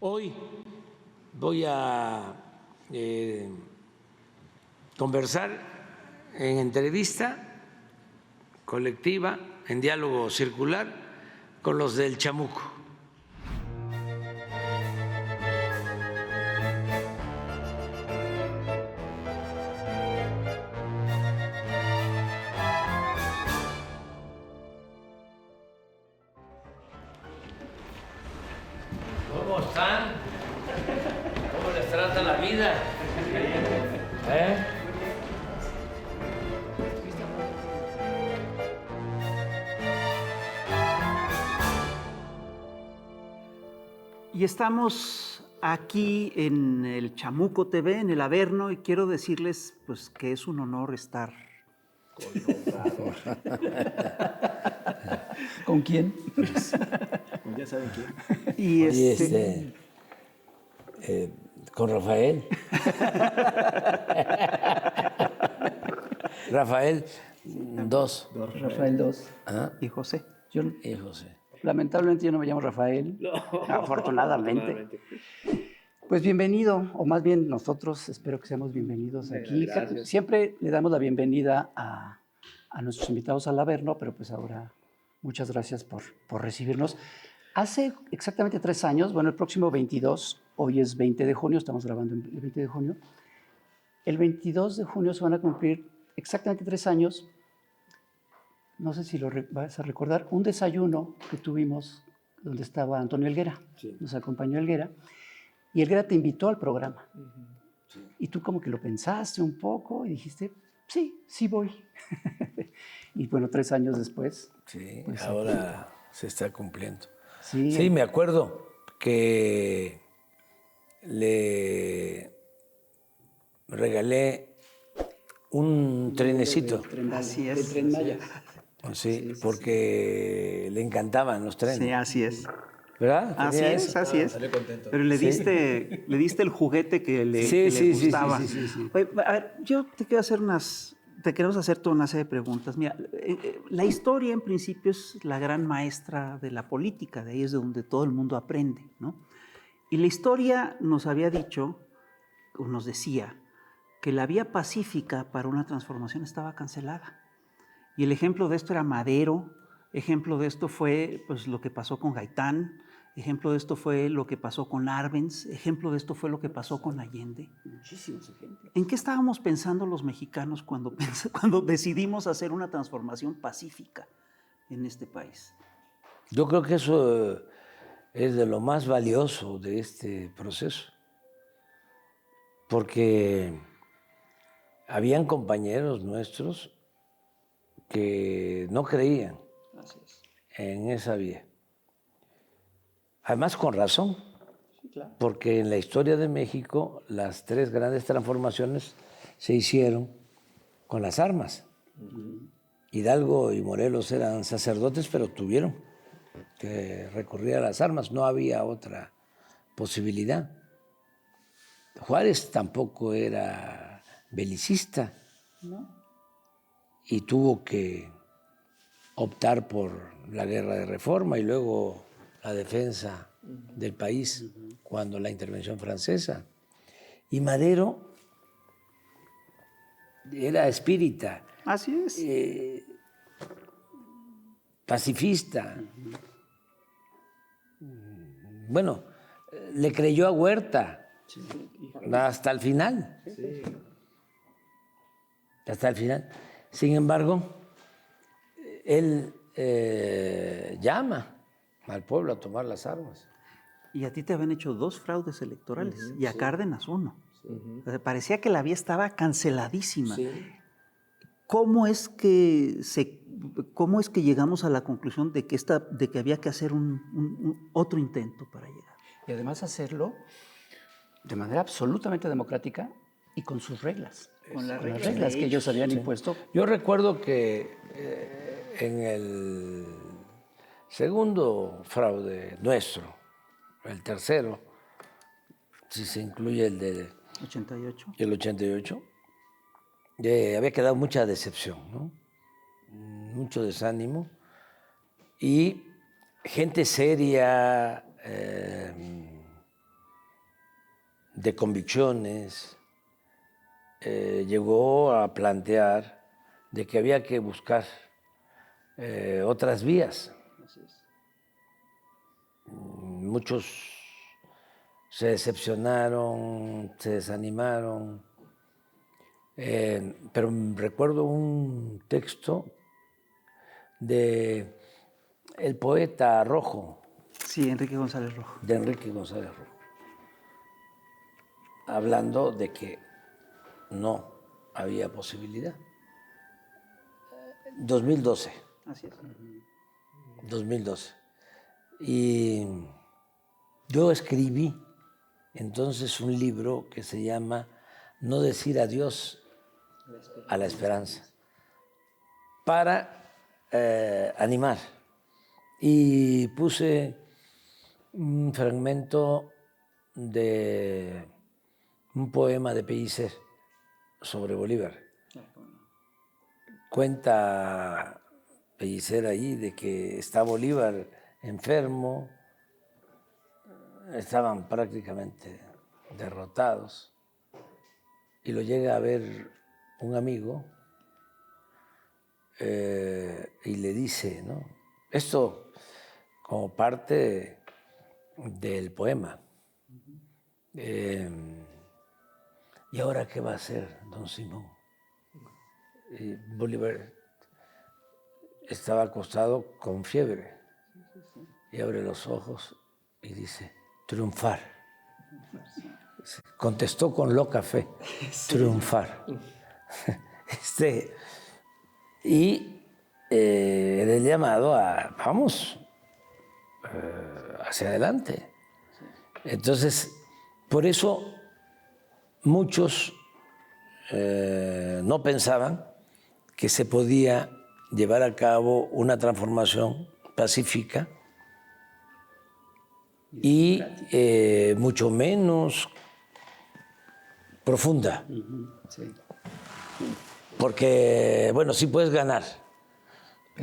Hoy voy a conversar en entrevista colectiva, en diálogo circular, con los del Chamuco. ¿Cómo están? ¿Cómo les trata la vida? Y estamos aquí en el Chamuco TV, en el Averno, y quiero decirles pues, que es un honor estar ¿Con quién? Ya saben quién. y Oye, con Rafael. Rafael, dos. Rafael II. ¿Ah? y José. Yo, Y José. lamentablemente yo no me llamo Rafael. No. Afortunadamente. Pues bienvenido, o más bien nosotros espero que seamos bienvenidos aquí. Gracias. Siempre le damos la bienvenida a nuestros invitados al Averno, pero pues ahora muchas gracias por recibirnos. Hace exactamente 3 años, bueno, el próximo 22, hoy es 20 de junio, estamos grabando el 20 de junio, el 22 de junio se van a cumplir exactamente 3 años, no sé si lo vas a recordar, un desayuno que tuvimos donde estaba Antonio Helguera, Sí. nos acompañó Helguera, y Helguera te invitó al programa. Sí. Y tú como que lo pensaste un poco y dijiste, sí voy. Y bueno, 3 años después. Sí, pues, ahora se está cumpliendo. Sí, Sí, me acuerdo que le regalé un trenecito. Así es. El Tren Maya. Sí, porque le encantaban los trenes. Sí, así es. ¿Verdad? Así ¿Tenía es, eso? así es. salió contento. Pero le diste el juguete que le, Sí, que le sí, sí, gustaba. sí. Oye, a ver, yo te quiero hacer te queremos hacer toda una serie de preguntas. Mira, la historia en principio es la gran maestra de la política, de ahí es de donde todo el mundo aprende, ¿no? Y la historia nos había dicho, o nos decía, que la vía pacífica para una transformación estaba cancelada. Y el ejemplo de esto era Madero, ejemplo de esto fue pues, lo que pasó con Gaitán, ejemplo de esto fue lo que pasó con Arbenz, ejemplo de esto fue lo que pasó con Allende. Muchísimos ejemplos. ¿En qué estábamos pensando los mexicanos cuando decidimos hacer una transformación pacífica en este país? Yo creo que eso es de lo más valioso de este proceso, porque habían compañeros nuestros que no creían Así es. en esa vía. Además, con razón, Sí, claro. porque en la historia de México las 3 grandes transformaciones se hicieron con las armas. Hidalgo y Morelos eran sacerdotes, pero tuvieron que recurrir a las armas, no había otra posibilidad. Juárez tampoco era belicista, ¿No? y tuvo que optar por la guerra de reforma y luego la defensa del país cuando la intervención francesa. Y Madero era espírita, Así es. pacifista. Bueno, le creyó a Huerta Sí, hasta el final. Sí. Hasta el final. Sin embargo, él llama al pueblo a tomar las armas. Y a ti te habían hecho 2 fraudes electorales y a Cárdenas 1. Ujú. O sea, parecía que la vía estaba canceladísima. Sí. ¿Cómo es que llegamos a la conclusión de que había que hacer otro intento para llegar? Y además hacerlo de manera absolutamente democrática y con sus reglas. Con las Las reglas reglas de que ellos habían Sí. impuesto. Yo recuerdo que en el segundo fraude nuestro, el tercero, si se incluye el del 88. 88, había quedado mucha decepción, ¿no? Mucho desánimo y gente seria, de convicciones, llegó a plantear de que había que buscar otras vías. Muchos se decepcionaron, se desanimaron, pero recuerdo un texto de el poeta Rojo, Sí, Enrique González Rojo. de Enrique González Rojo, hablando de que no había posibilidad. 2012. Así es. 2012. Y yo escribí entonces un libro que se llama No decir adiós a la esperanza, para animar. Y puse un fragmento de un poema de Pellicer sobre Bolívar. Cuenta Pellicer ahí de que está Bolívar enfermo, estaban prácticamente derrotados, y lo llega a ver un amigo y le dice, ¿no? Esto como parte del poema. ¿Y ahora qué va a hacer don Simón? Y Bolívar estaba acostado con fiebre y abre los ojos y dice, triunfar. Contestó con loca fe, triunfar. Y era el llamado a, vamos, hacia adelante. Entonces, por eso muchos no pensaban que se podía llevar a cabo una transformación pacífica y mucho menos profunda. Sí. Porque, bueno, sí puedes ganar,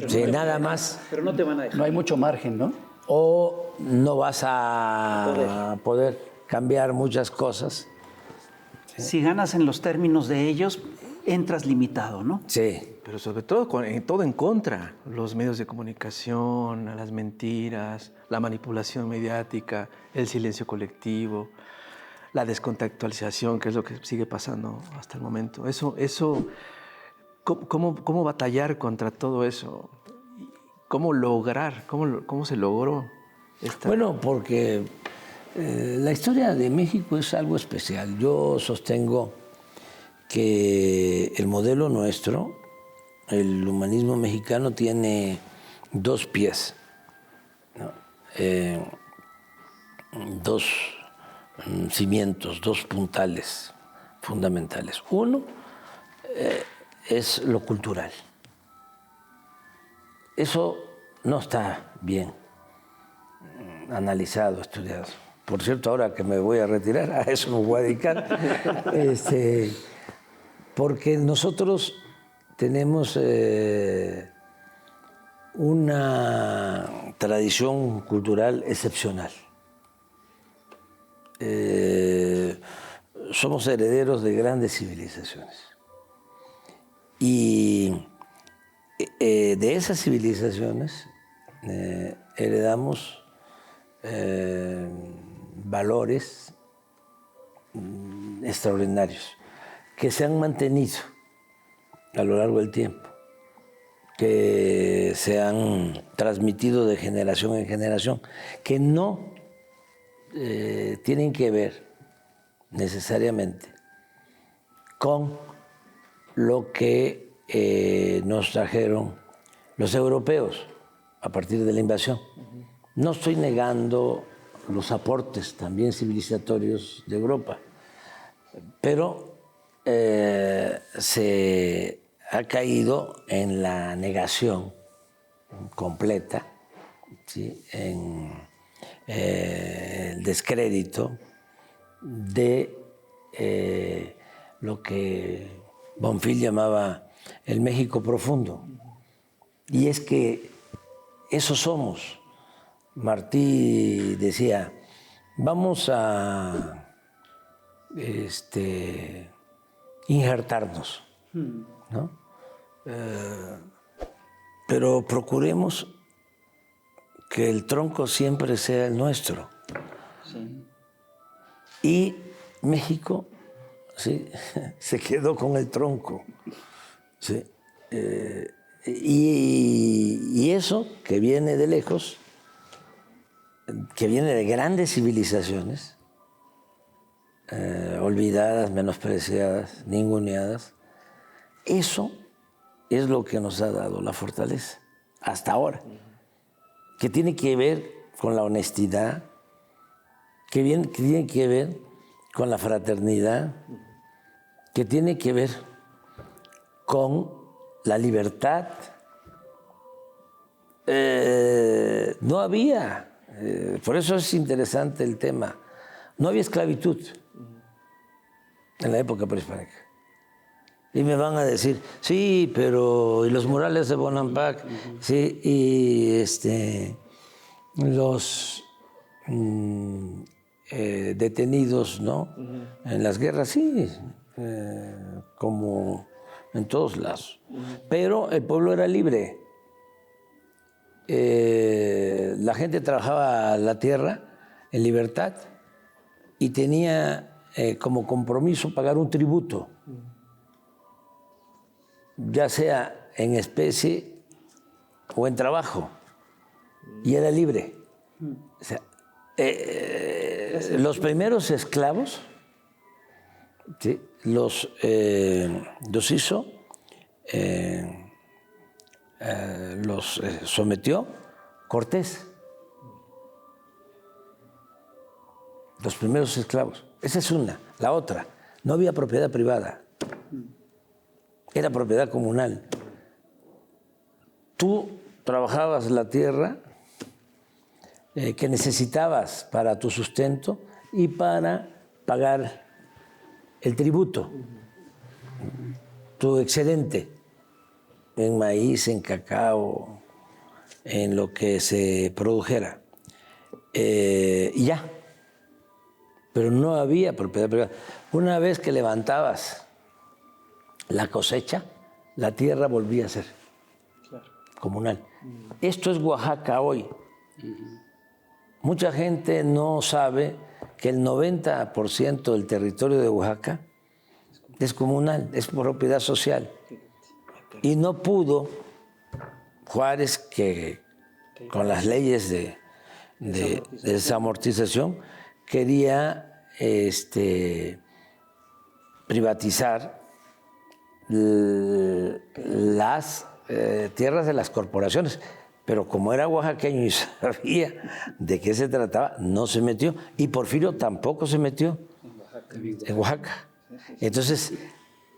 si nada más, Pero no te van a dejar. No hay mucho margen, ¿no? o no vas a poder cambiar muchas cosas. Si ganas en los términos de ellos, entras limitado, ¿no? Sí. Pero sobre todo, todo en contra. Los medios de comunicación, las mentiras, la manipulación mediática, el silencio colectivo, la descontextualización, que es lo que sigue pasando hasta el momento. ¿Cómo batallar contra todo eso? ¿Cómo lograr? ¿Cómo se logró esta? Bueno, porque la historia de México es algo especial. Yo sostengo que el modelo nuestro, el humanismo mexicano, tiene dos pies, ¿no? Dos cimientos, dos puntales fundamentales. Uno es lo cultural. Eso no está bien analizado, estudiado. Por cierto, ahora que me voy a retirar, a eso me voy a dedicar. Porque nosotros tenemos una tradición cultural excepcional. Somos herederos de grandes civilizaciones. Y de esas civilizaciones heredamos valores extraordinarios que se han mantenido a lo largo del tiempo, que se han transmitido de generación en generación, que no tienen que ver necesariamente con lo que nos trajeron los europeos a partir de la invasión. No estoy negando los aportes también civilizatorios de Europa, pero se ha caído en la negación completa, ¿sí? En el descrédito de lo que Bonfil llamaba el México profundo. Y es que eso somos. Martí decía, vamos a injertarnos, ¿no? Pero procuremos que el tronco siempre sea el nuestro. Sí. Y México, ¿sí? Se quedó con el tronco. ¿Sí? Y eso que viene de lejos, que viene de grandes civilizaciones, olvidadas, menospreciadas, ninguneadas, eso es lo que nos ha dado la fortaleza hasta ahora, que tiene que ver con la honestidad, que tiene que ver con la fraternidad, que tiene que ver con la libertad. No había, por eso es interesante el tema, no había esclavitud en la época prehispánica. Y me van a decir, sí, pero y los murales de Bonampak, sí, y los detenidos, ¿no? En las guerras, sí, como en todos lados. Pero el pueblo era libre. La gente trabajaba la tierra en libertad y tenía como compromiso pagar un tributo, ya sea en especie o en trabajo, y era libre. O sea, los primeros esclavos, ¿sí? los hizo, los sometió Cortés. Los primeros esclavos. Esa es una. La otra, no había propiedad privada. Era propiedad comunal. Tú trabajabas la tierra que necesitabas para tu sustento y para pagar el tributo, tu excedente en maíz, en cacao, en lo que se produjera. Y ya. Pero no había propiedad privada. Una vez que levantabas la cosecha, la tierra volvía a ser comunal. Esto es Oaxaca hoy. Mucha gente no sabe que el 90% del territorio de Oaxaca es comunal, es propiedad social. Y no pudo Juárez, que con las leyes de desamortización quería privatizar las tierras de las corporaciones, pero como era oaxaqueño y sabía de qué se trataba, no se metió, y Porfirio tampoco se metió en Oaxaca. Entonces,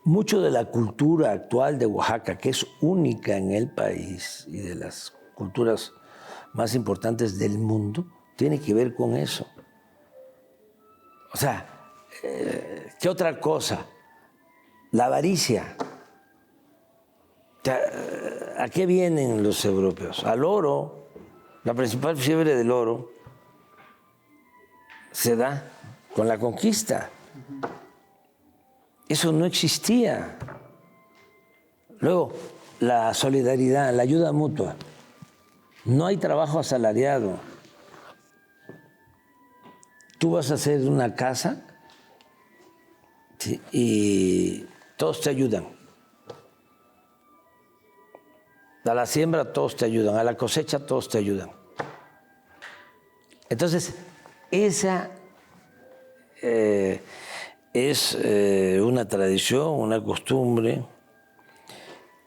mucho de la cultura actual de Oaxaca, que es única en el país y de las culturas más importantes del mundo, tiene que ver con eso. O sea, ¿qué otra cosa? La avaricia. ¿A qué vienen los europeos? Al oro. La principal fiebre del oro se da con la conquista. Eso no existía. Luego, la solidaridad, la ayuda mutua. No hay trabajo asalariado. Tú vas a hacer una casa, ¿sí? Y todos te ayudan. A la siembra todos te ayudan, a la cosecha todos te ayudan. Entonces, esa es una tradición, una costumbre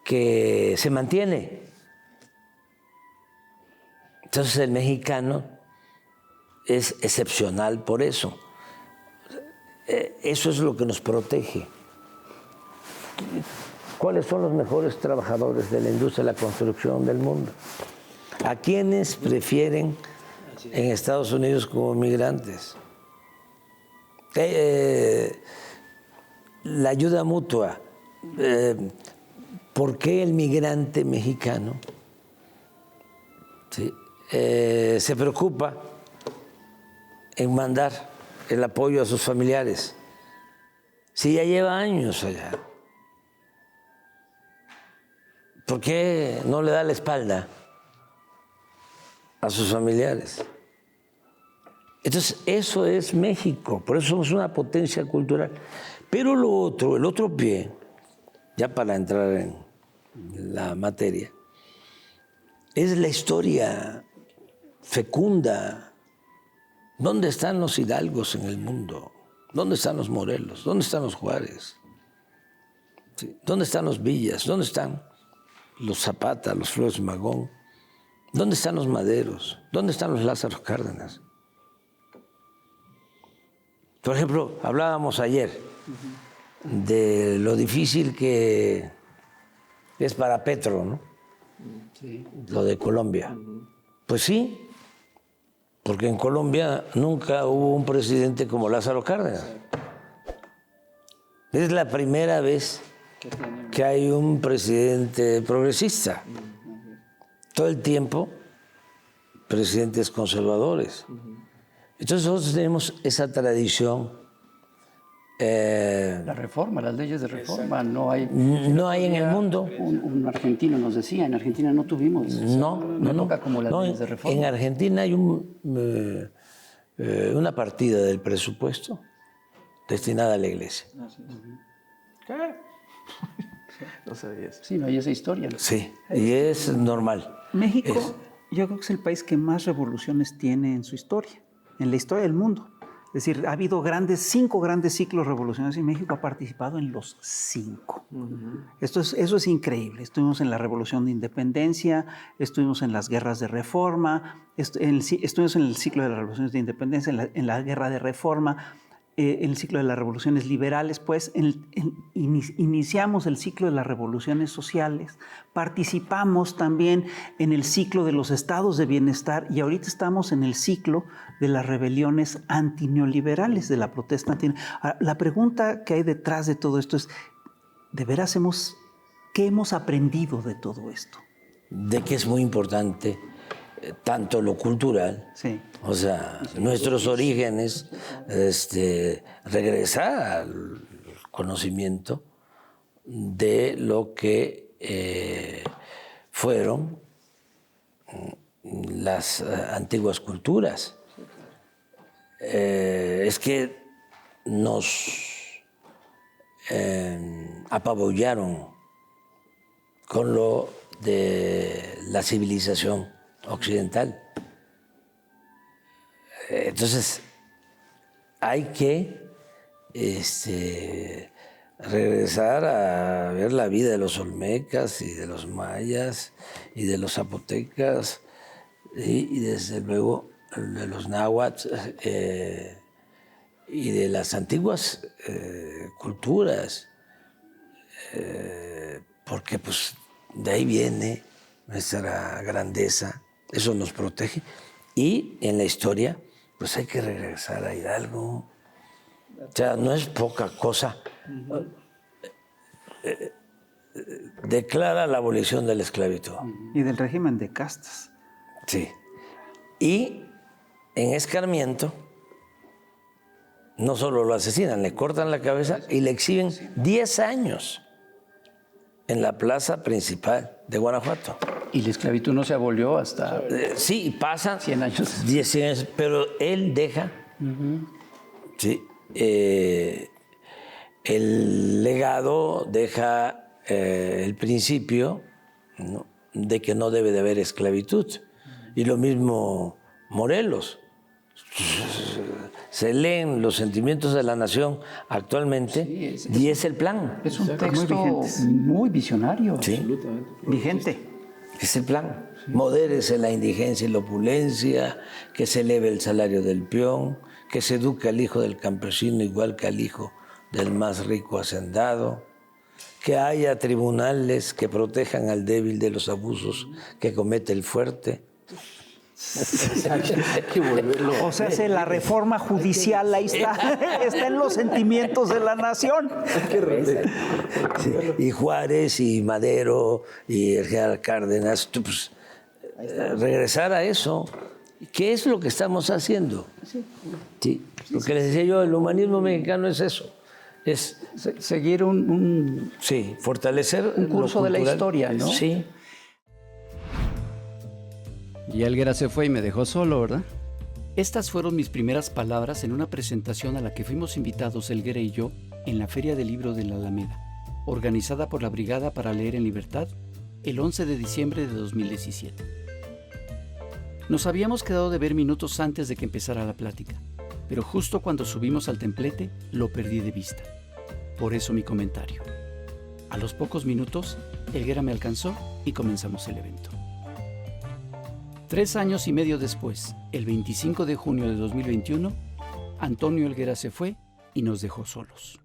que se mantiene. Entonces el mexicano es excepcional por eso. Eso es lo que nos protege. ¿Cuáles son los mejores trabajadores de la industria de la construcción del mundo? ¿A quiénes prefieren en Estados Unidos como migrantes? La ayuda mutua. ¿Por qué el migrante mexicano, ¿sí? Se preocupa en mandar el apoyo a sus familiares? Si ya lleva años allá. ¿Por qué no le da la espalda a sus familiares? Entonces, eso es México, por eso somos una potencia cultural. Pero lo otro, el otro pie, ya para entrar en la materia, es la historia fecunda. ¿Dónde están los hidalgos en el mundo? ¿Dónde están los Morelos? ¿Dónde están los Juárez? ¿Sí? ¿Dónde están los Villas? ¿Dónde están los Zapata, los Flores Magón? ¿Dónde están los Maderos? ¿Dónde están los Lázaro Cárdenas? Por ejemplo, hablábamos ayer de lo difícil que es para Petro, ¿no? Sí. Lo de Colombia. Pues sí, porque en Colombia nunca hubo un presidente como Lázaro Cárdenas. Es la primera vez que hay un presidente progresista. Todo el tiempo, presidentes conservadores. Entonces nosotros tenemos esa tradición. La reforma, las leyes de reforma, no hay en el mundo. Un argentino nos decía, en Argentina no tuvimos una época como las leyes de reforma. En Argentina hay una partida del presupuesto destinada a la iglesia. ¿Qué? No sabía eso. Sí, no hay esa historia. Sí, y es normal. México, yo creo que es el país que más revoluciones tiene en su historia, en la historia del mundo. Es decir, ha habido 5 grandes ciclos revolucionarios y México ha participado en los 5. Eso es increíble. Estuvimos en la Revolución de Independencia, estuvimos en las guerras de reforma, estuvimos en el ciclo de las revoluciones de independencia, en la guerra de reforma, en el ciclo de las revoluciones liberales, pues iniciamos el ciclo de las revoluciones sociales, participamos también en el ciclo de los estados de bienestar y ahorita estamos en el ciclo de las rebeliones antineoliberales, de la protesta antineoliberal. La pregunta que hay detrás de todo esto es, ¿de veras qué hemos aprendido de todo esto? De que es muy importante tanto lo cultural, sí. O sea, nuestros orígenes, regresar al conocimiento de lo que fueron las antiguas culturas. Es que nos apabullaron con lo de la civilización occidental. Entonces, hay que regresar a ver la vida de los olmecas y de los mayas y de los zapotecas y desde luego de los náhuatl y de las antiguas culturas, porque pues de ahí viene nuestra grandeza, eso nos protege. Y en la historia, pues hay que regresar a Hidalgo. O sea, no es poca cosa. Declara la abolición de la esclavitud. Y del régimen de castas. Sí. Y en escarmiento, no solo lo asesinan, le cortan la cabeza y le exhiben 10 años en la plaza principal de Guanajuato. Y la esclavitud no se abolió hasta... Sí, pasan 100 años. 10 años, pero él deja sí, el legado, deja el principio, ¿no?, de que no debe de haber esclavitud. Y lo mismo Morelos. Se leen los sentimientos de la nación actualmente y es el plan. Es un texto muy visionario. Sí. Absolutamente. Vigente. Es el plan. Modérese la indigencia y la opulencia, que se eleve el salario del peón, que se eduque al hijo del campesino igual que al hijo del más rico hacendado, que haya tribunales que protejan al débil de los abusos que comete el fuerte. Hay que volverlo. O sea, la reforma judicial ahí está, está en los sentimientos de la nación. Sí. Y Juárez y Madero y el general Cárdenas, pues, regresar a eso. ¿Qué es lo que estamos haciendo? Sí. Lo que les decía yo, el humanismo mexicano es eso. Es, Seguir un sí, fortalecer un curso lo de la cultural. historia, ¿no? Sí. Y Helguera se fue y me dejó solo, ¿verdad? Estas fueron mis primeras palabras en una presentación a la que fuimos invitados Helguera y yo en la Feria del Libro de la Alameda, organizada por la Brigada para Leer en Libertad el 11 de diciembre de 2017. Nos habíamos quedado de ver minutos antes de que empezara la plática, pero justo cuando subimos al templete lo perdí de vista. Por eso mi comentario. A los pocos minutos, Helguera me alcanzó y comenzamos el evento. 3 años y medio después, el 25 de junio de 2021, Antonio Helguera se fue y nos dejó solos.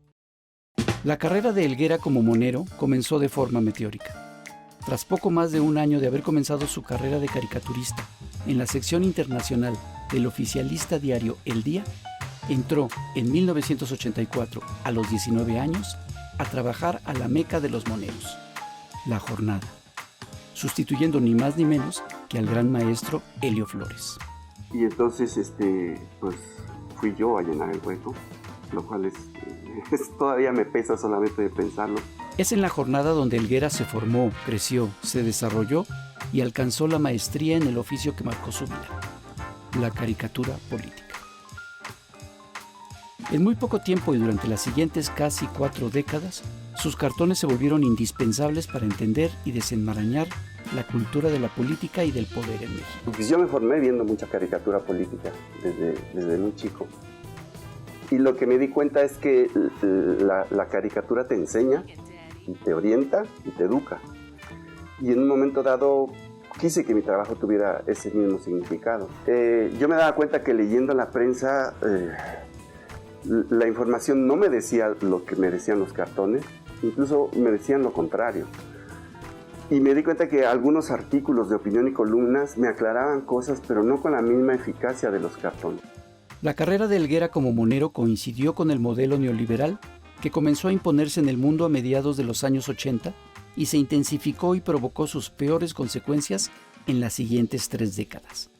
La carrera de Helguera como monero comenzó de forma meteórica. Tras poco más de un año de haber comenzado su carrera de caricaturista en la sección internacional del oficialista diario El Día, entró en 1984, a los 19 años, a trabajar a la meca de los moneros, La Jornada, sustituyendo ni más ni menos que al gran maestro Helio Flores. Y entonces pues fui yo a llenar el hueco, lo cual todavía me pesa solamente de pensarlo. Es en La Jornada donde Helguera se formó, creció, se desarrolló y alcanzó la maestría en el oficio que marcó su vida, la caricatura política. En muy poco tiempo y durante las siguientes casi 4 décadas, sus cartones se volvieron indispensables para entender y desenmarañar la cultura de la política y del poder en México. Pues yo me formé viendo mucha caricatura política desde muy chico. Y lo que me di cuenta es que la caricatura te enseña, y te orienta y te educa. Y en un momento dado quise que mi trabajo tuviera ese mismo significado. Yo me daba cuenta que leyendo la prensa, la información no me decía lo que me decían los cartones, incluso me decían lo contrario. Y me di cuenta que algunos artículos de opinión y columnas me aclaraban cosas, pero no con la misma eficacia de los cartones. La carrera de Helguera como monero coincidió con el modelo neoliberal que comenzó a imponerse en el mundo a mediados de los años 80 y se intensificó y provocó sus peores consecuencias en las siguientes 3 décadas.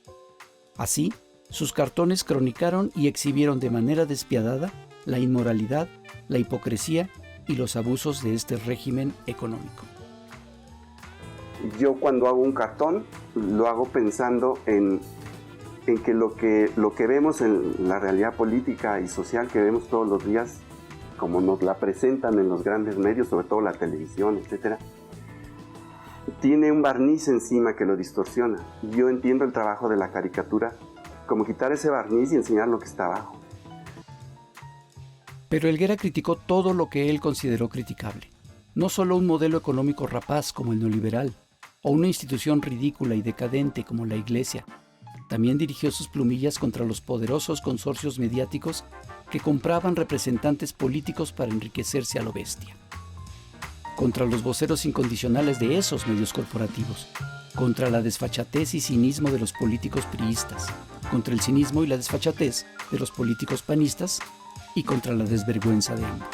Así, sus cartones cronicaron y exhibieron de manera despiadada la inmoralidad, la hipocresía y los abusos de este régimen económico. Yo cuando hago un cartón lo hago pensando en que lo que vemos en la realidad política y social que vemos todos los días, como nos la presentan en los grandes medios, sobre todo la televisión, etc., tiene un barniz encima que lo distorsiona. Yo entiendo el trabajo de la caricatura como quitar ese barniz y enseñar lo que está abajo. Pero Helguera criticó todo lo que él consideró criticable. No solo un modelo económico rapaz como el neoliberal, o una institución ridícula y decadente como la Iglesia. También dirigió sus plumillas contra los poderosos consorcios mediáticos que compraban representantes políticos para enriquecerse a lo bestia. Contra los voceros incondicionales de esos medios corporativos, contra la desfachatez y cinismo de los políticos priistas, contra el cinismo y la desfachatez de los políticos panistas y contra la desvergüenza de ambos.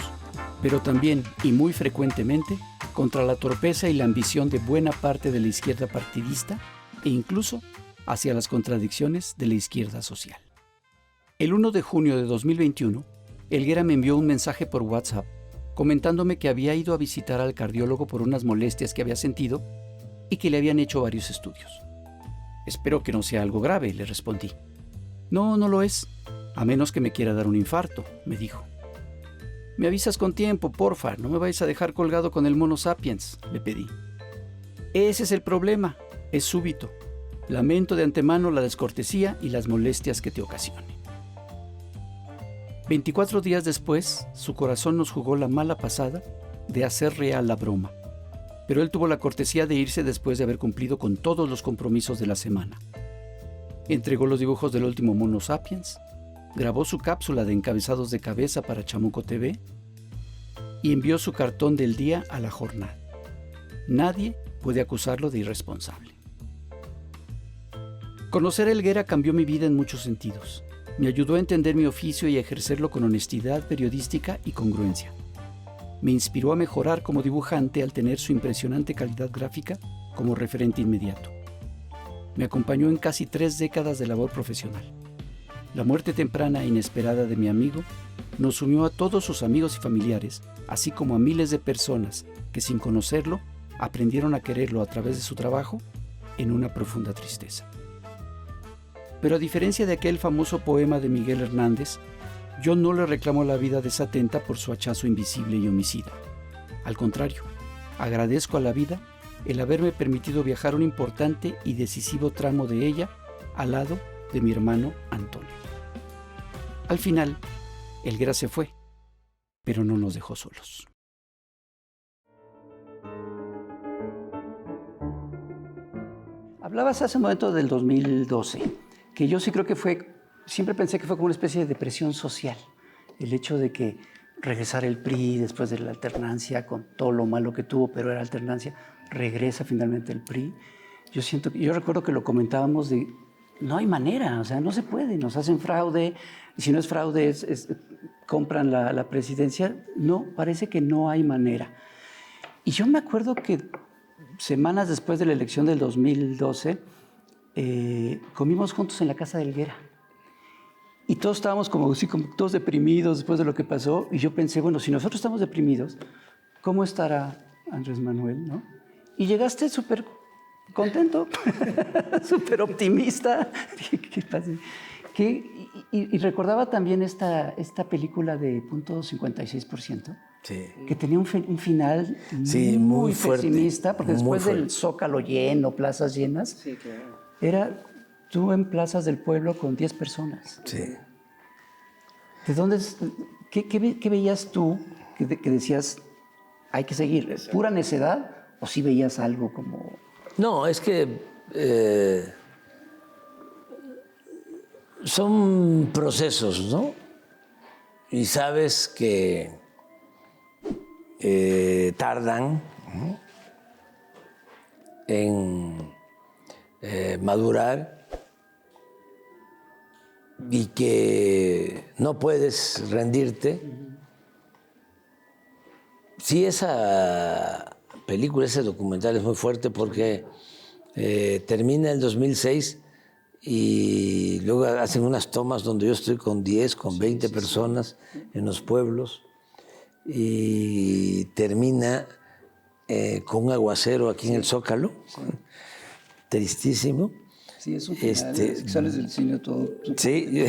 Pero también, y muy frecuentemente, contra la torpeza y la ambición de buena parte de la izquierda partidista e incluso hacia las contradicciones de la izquierda social. El 1 de junio de 2021, Helguera me envió un mensaje por WhatsApp comentándome que había ido a visitar al cardiólogo por unas molestias que había sentido y que le habían hecho varios estudios. Espero que no sea algo grave, le respondí. No, no lo es, a menos que me quiera dar un infarto, me dijo. Me avisas con tiempo, porfa, no me vais a dejar colgado con el mono sapiens, le pedí. Ese es el problema, es súbito. Lamento de antemano la descortesía y las molestias que te ocasione. 24 días después, su corazón nos jugó la mala pasada de hacer real la broma, pero él tuvo la cortesía de irse después de haber cumplido con todos los compromisos de la semana. Entregó los dibujos del último mono sapiens, grabó su cápsula de encabezados de cabeza para Chamuco TV y envió su cartón del día a La Jornada. Nadie puede acusarlo de irresponsable. Conocer a Helguera cambió mi vida en muchos sentidos. Me ayudó a entender mi oficio y a ejercerlo con honestidad periodística y congruencia. Me inspiró a mejorar como dibujante al tener su impresionante calidad gráfica como referente inmediato. Me acompañó en casi 3 décadas de labor profesional. La muerte temprana e inesperada de mi amigo nos unió a todos sus amigos y familiares, así como a miles de personas que sin conocerlo aprendieron a quererlo a través de su trabajo en una profunda tristeza. Pero a diferencia de aquel famoso poema de Miguel Hernández, yo no le reclamo la vida de esa atenta por su hachazo invisible y homicida. Al contrario, agradezco a la vida el haberme permitido viajar un importante y decisivo tramo de ella al lado de mi hermano Antonio. Al final, Helguera se fue, pero no nos dejó solos. Hablabas hace un momento del 2012, que yo sí creo que siempre pensé que fue como una especie de depresión social. El hecho de que regresara el PRI después de la alternancia, con todo lo malo que tuvo, pero era alternancia, regresa finalmente el PRI. Yo recuerdo que lo comentábamos de, no hay manera, o sea, no se puede, nos hacen fraude, y si no es fraude, compran la presidencia. No, parece que no hay manera. Y yo me acuerdo que semanas después de la elección del 2012, comimos juntos en la casa de Helguera. Y todos estábamos como todos deprimidos después de lo que pasó. Y yo pensé, bueno, si nosotros estamos deprimidos, ¿cómo estará Andrés Manuel, no? Y llegaste súper contento, súper optimista. ¿Qué pasa? Y recordaba también esta película de .56%, Sí. que tenía un final Sí, muy fuerte, pesimista, porque después fuerte. del Zócalo lleno, plazas llenas, era tú en plazas del pueblo con 10 personas. Sí. ¿De dónde qué veías tú que decías, hay que seguir? ¿Pura necedad o sí veías algo como...? No, es que son procesos, ¿no? Y sabes que tardan, ¿no?, en madurar, y que no puedes rendirte. Sí, esa película, ese documental es muy fuerte porque termina el 2006 y luego hacen unas tomas donde yo estoy con 10, con 20 personas en los pueblos, y termina con un aguacero aquí en el Zócalo, tristísimo. Sí, es un final, es que sales del cine todo... Sí,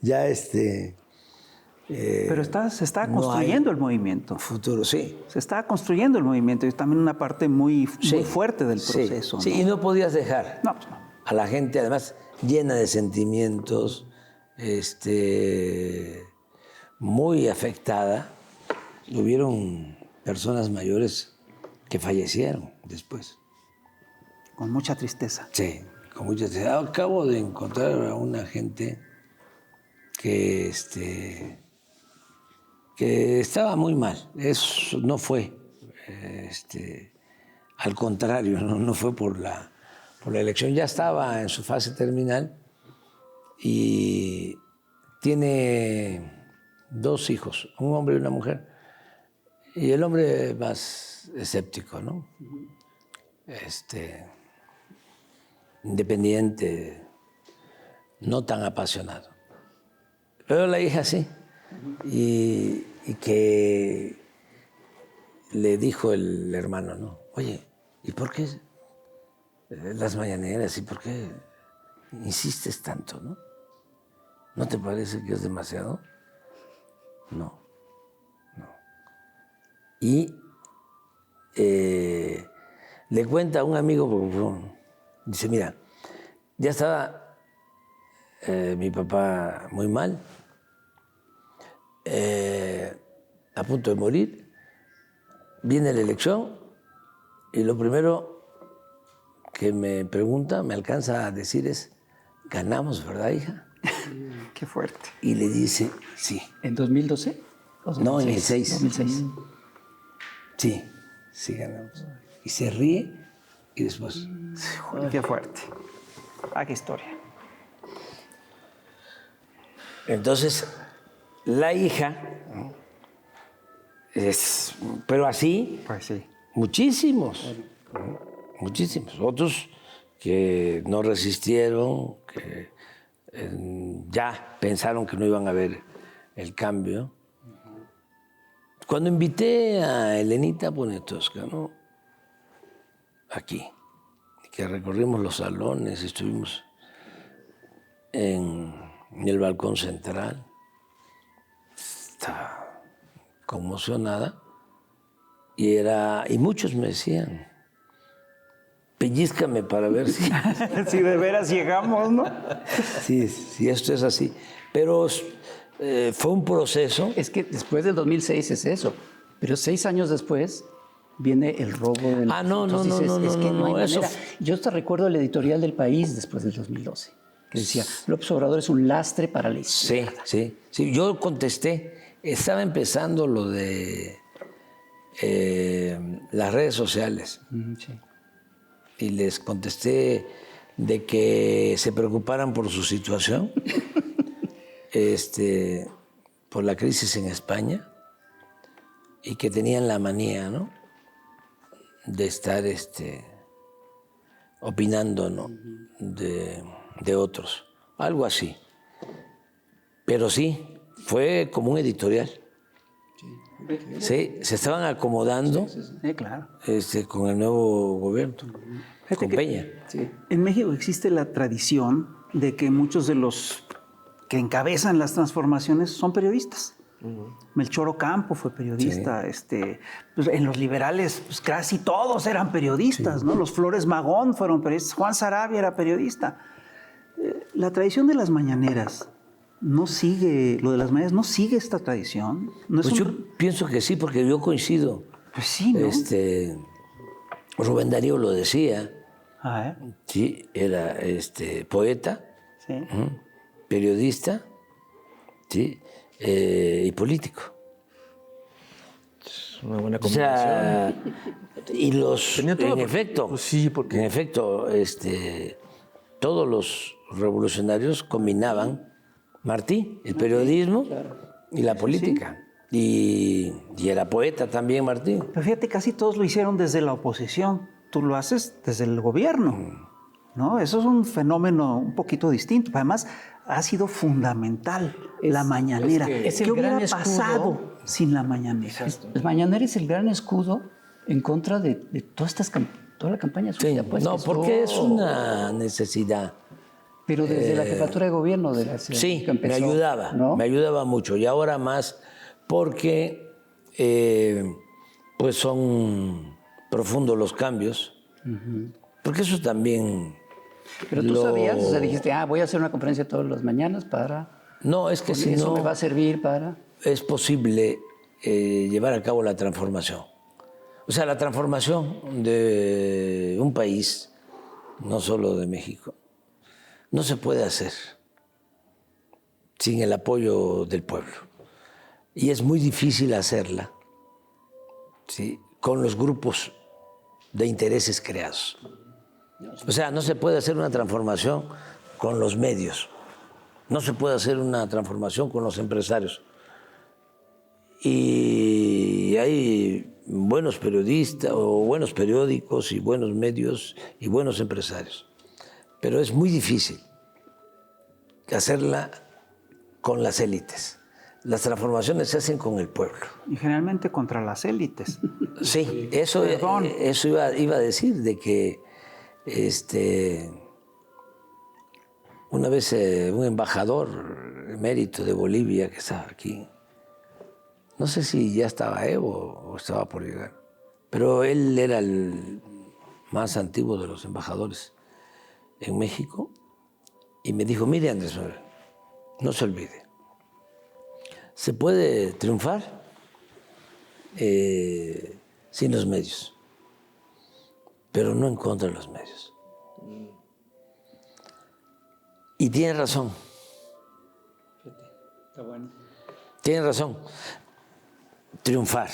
ya Pero se está no construyendo hay el movimiento. futuro, sí. Se está construyendo el movimiento y es también una parte muy Sí, fuerte del sí, proceso. sí, ¿no? y no podías dejar No, pues no. a la gente, además, llena de sentimientos, muy afectada. Hubieron personas mayores que fallecieron después. Con mucha tristeza. Sí, con mucha tristeza. Acabo de encontrar a una gente que estaba muy mal. Eso no fue, al contrario, no fue por la elección. Ya estaba en su fase terminal y tiene 2 hijos, un hombre y una mujer. Y el hombre más escéptico, ¿no? Independiente, no tan apasionado. Pero la hija sí. Y que le dijo el hermano, ¿no? Oye, ¿y por qué las mañaneras? ¿Y por qué insistes tanto, no? ¿No te parece que es demasiado? No. Y le cuenta a un amigo, dice, mira, ya estaba mi papá muy mal, a punto de morir, viene la elección y lo primero que me pregunta, me alcanza a decir es, ganamos, ¿verdad, hija? Qué fuerte. Y le dice, sí. ¿En 2012? ¿O 2006? No, en el 6. 2006. Sí ganamos. Y se ríe y después... Joder, qué fuerte. Ah, qué historia. Entonces, la hija, pero así, Pues sí. muchísimos. Otros que no resistieron, que ya pensaron que no iban a ver el cambio. Cuando invité a Elenita Poniatowska, aquí, que recorrimos los salones, estuvimos en el balcón central, estaba conmocionada, y muchos me decían, pellízcame para ver si... Si de veras llegamos, ¿no? Sí, esto es así. Pero fue un proceso. Es que después del 2006 es eso, pero 6 años después viene el robo del... No, es que no hay eso... manera. Yo te recuerdo el editorial del País después del 2012, que decía, López Obrador es un lastre para la izquierda. Sí, yo contesté, estaba empezando lo de las redes sociales. Sí. Y les contesté de que se preocuparan por su situación, por la crisis en España, y que tenían la manía, de estar opinando, de otros, algo así. Pero sí, fue como un editorial. Sí, se estaban acomodando Claro. con el nuevo gobierno, con Peña. Sí. En México existe la tradición de que muchos de los que encabezan las transformaciones son periodistas. Melchor Ocampo fue periodista. Pues en los liberales, pues casi todos eran periodistas, ¿no? Los Flores Magón fueron periodistas. Juan Sarabia era periodista. La tradición de las mañaneras no sigue, lo de las mañaneras no sigue esta tradición. ¿No es Pues yo pienso que sí, porque yo coincido. Pues sí, ¿no? Rubén Darío lo decía, sí, era poeta, Sí. periodista, sí, y político. Es una buena O combinación. sea, y Tenía todo, en efecto, pues sí, porque- en efecto, todos los revolucionarios combinaban Martí, el periodismo y la política. Y era poeta también Martí. Pero fíjate, casi todos lo hicieron desde la oposición. Tú lo haces desde el gobierno, ¿no? Eso es un fenómeno un poquito distinto. Además, ha sido fundamental la mañanera. es el ¿Qué hubiera gran escudo. pasado sin la mañanera? El mañanero es el gran escudo en contra de toda la campaña sucia. Sí, Pues, no, que porque es todo- una necesidad. Pero desde la jefatura de gobierno de la ciudad Sí, que empezó, me ayudaba mucho. Y ahora más porque pues son profundos los cambios. Porque eso también... Pero tú sabías, o sea, dijiste, voy a hacer una conferencia todas las mañanas para... No, es que si eso no me va a servir para... es posible llevar a cabo la transformación. O sea, la transformación de un país, no solo de México, no se puede hacer sin el apoyo del pueblo. Y es muy difícil hacerla, ¿sí?, con los grupos de intereses creados. O sea, no se puede hacer una transformación con los medios, no se puede hacer una transformación con los empresarios. Y hay buenos periodistas o buenos periódicos y buenos medios y buenos empresarios. Pero es muy difícil hacerla con las élites. Las transformaciones se hacen con el pueblo. Y generalmente contra las élites. Sí, eso iba a decir, de que una vez un embajador emérito de Bolivia que estaba aquí, no sé si ya estaba Evo o estaba por llegar, pero él era el más antiguo de los embajadores en México, y me dijo, mire Andrés Manuel, no se olvide, se puede triunfar sin los medios, pero no en contra de los medios. Y tiene razón. Está bueno. Tiene razón. Triunfar.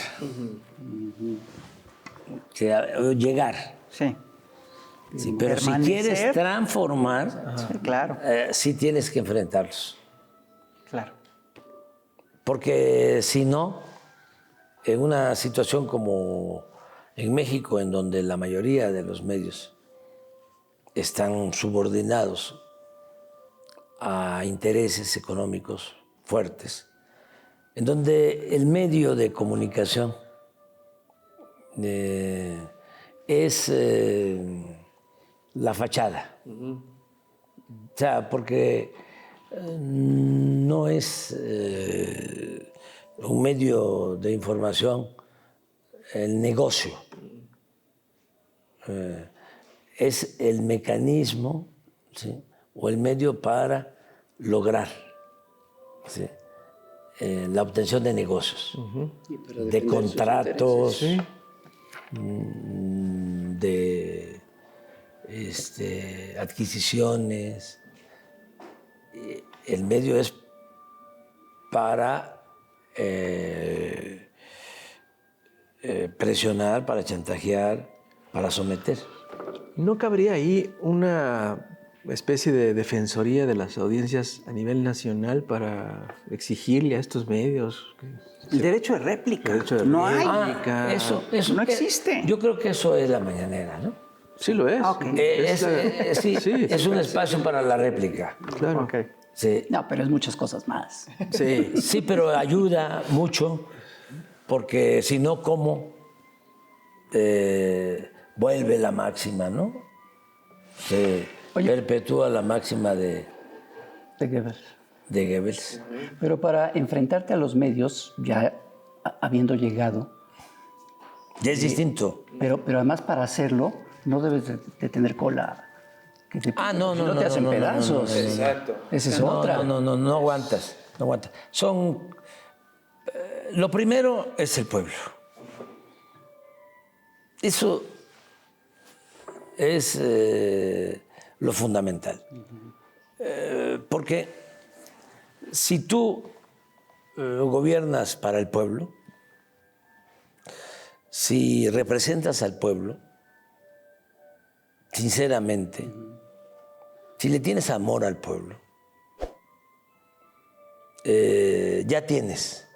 O sea, llegar. Sí. Sí, pero si Permanecer. quieres transformar, Sí, claro, sí tienes que enfrentarlos. claro. Porque si no, en una situación como en México, en donde la mayoría de los medios están subordinados a intereses económicos fuertes, en donde el medio de comunicación es la fachada. O sea, porque no es un medio de información el negocio. Es el mecanismo, ¿sí?, o el medio para lograr, ¿sí?, la obtención de negocios, de contratos, de adquisiciones. El medio es para presionar, para chantajear, para someter. ¿No cabría ahí una especie de defensoría de las audiencias a nivel nacional para exigirle a estos medios? El derecho de réplica. Derecho de no réplica. hay. Eso No existe. Yo creo que eso es la mañanera, ¿no? Sí lo es. Ok. Sí, es un espacio para la réplica. Claro. Ok. Sí, No, pero es muchas cosas más. Sí. sí, pero ayuda mucho, porque si no, ¿cómo vuelve la máxima, ¿no? Se perpetúa la máxima de Goebbels. Pero para enfrentarte a los medios, ya habiendo llegado, Ya es distinto. pero además para hacerlo, no debes de tener cola. Que te, No, si no te hacen pedazos. Exacto. Esa es otra. No aguantas, no aguantas. Lo primero es el pueblo. Eso es lo fundamental. Porque si tú gobiernas para el pueblo, si representas al pueblo, sinceramente, si le tienes amor al pueblo, ya tienes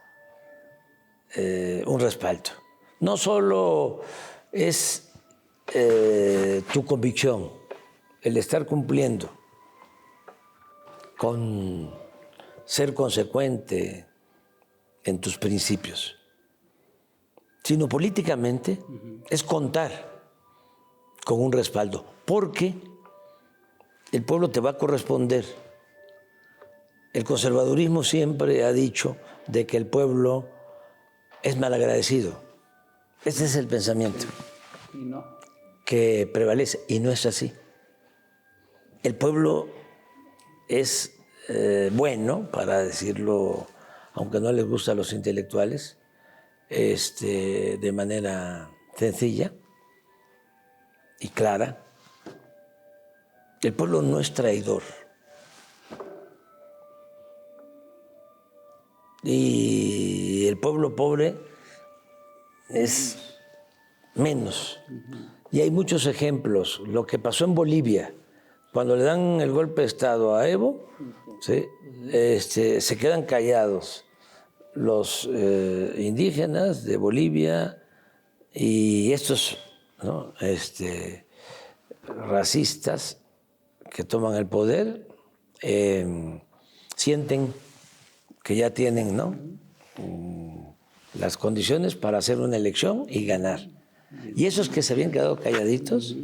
un respaldo. No solo es tu convicción, el estar cumpliendo con ser consecuente en tus principios, sino políticamente es contar con un respaldo, porque el pueblo te va a corresponder. El conservadurismo siempre ha dicho de que el pueblo es malagradecido. Ese es el pensamiento que prevalece, y no es así. El pueblo es bueno, para decirlo, aunque no les gusta a los intelectuales, de manera sencilla y clara. El pueblo no es traidor. Y el pueblo pobre es menos. Y hay muchos ejemplos. Lo que pasó en Bolivia, cuando le dan el golpe de Estado a Evo, ¿sí?, se quedan callados los indígenas de Bolivia y estos, ¿no?, racistas que toman el poder, sienten que ya tienen, ¿no?, las condiciones para hacer una elección y ganar. Y esos que se habían quedado calladitos,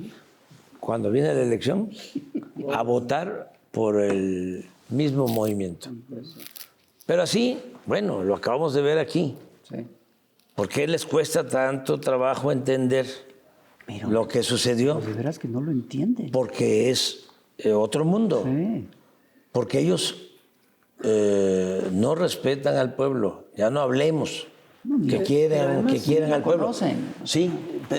cuando viene la elección, a votar por el mismo movimiento. Pero así, bueno, lo acabamos de ver aquí. Sí. ¿Por qué les cuesta tanto trabajo entender lo que sucedió? De veras que no lo entienden. Porque es otro mundo. Sí. Porque ellos no respetan al pueblo. Ya no hablemos que quieran al pueblo. Conocen. Sí,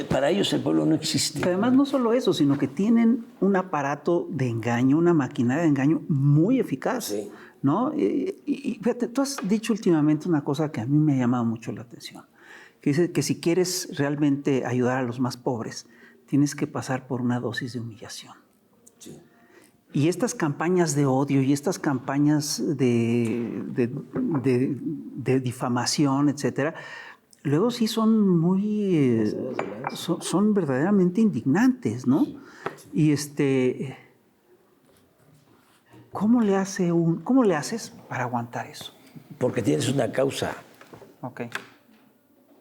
para ellos el pueblo no existe. Pero además no solo eso, sino que tienen un aparato de engaño, una maquinaria de engaño muy eficaz. Sí. ¿No? Y fíjate, tú has dicho últimamente una cosa que a mí me ha llamado mucho la atención, que dice que si quieres realmente ayudar a los más pobres, tienes que pasar por una dosis de humillación. Sí. Y estas campañas de odio y estas campañas de difamación, etcétera, luego sí son muy, son verdaderamente indignantes, ¿no? Y ¿Cómo le haces para aguantar eso? Porque tienes una causa Ok.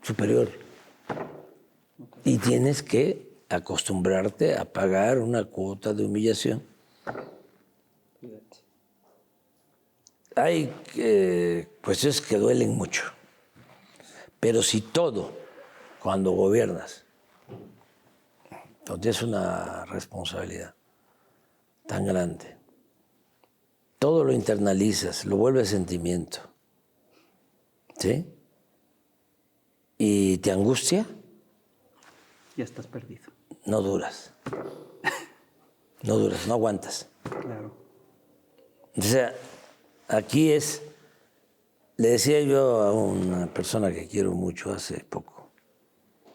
superior. Y tienes que acostumbrarte a pagar una cuota de humillación. Hay cuestiones que duelen mucho. Pero si todo, cuando gobiernas, tienes una responsabilidad tan grande, todo lo internalizas, lo vuelves sentimiento, ¿sí? Y te angustia, Ya estás perdido. no duras. No duras, no aguantas. Claro. O sea, aquí le decía yo a una persona que quiero mucho hace poco,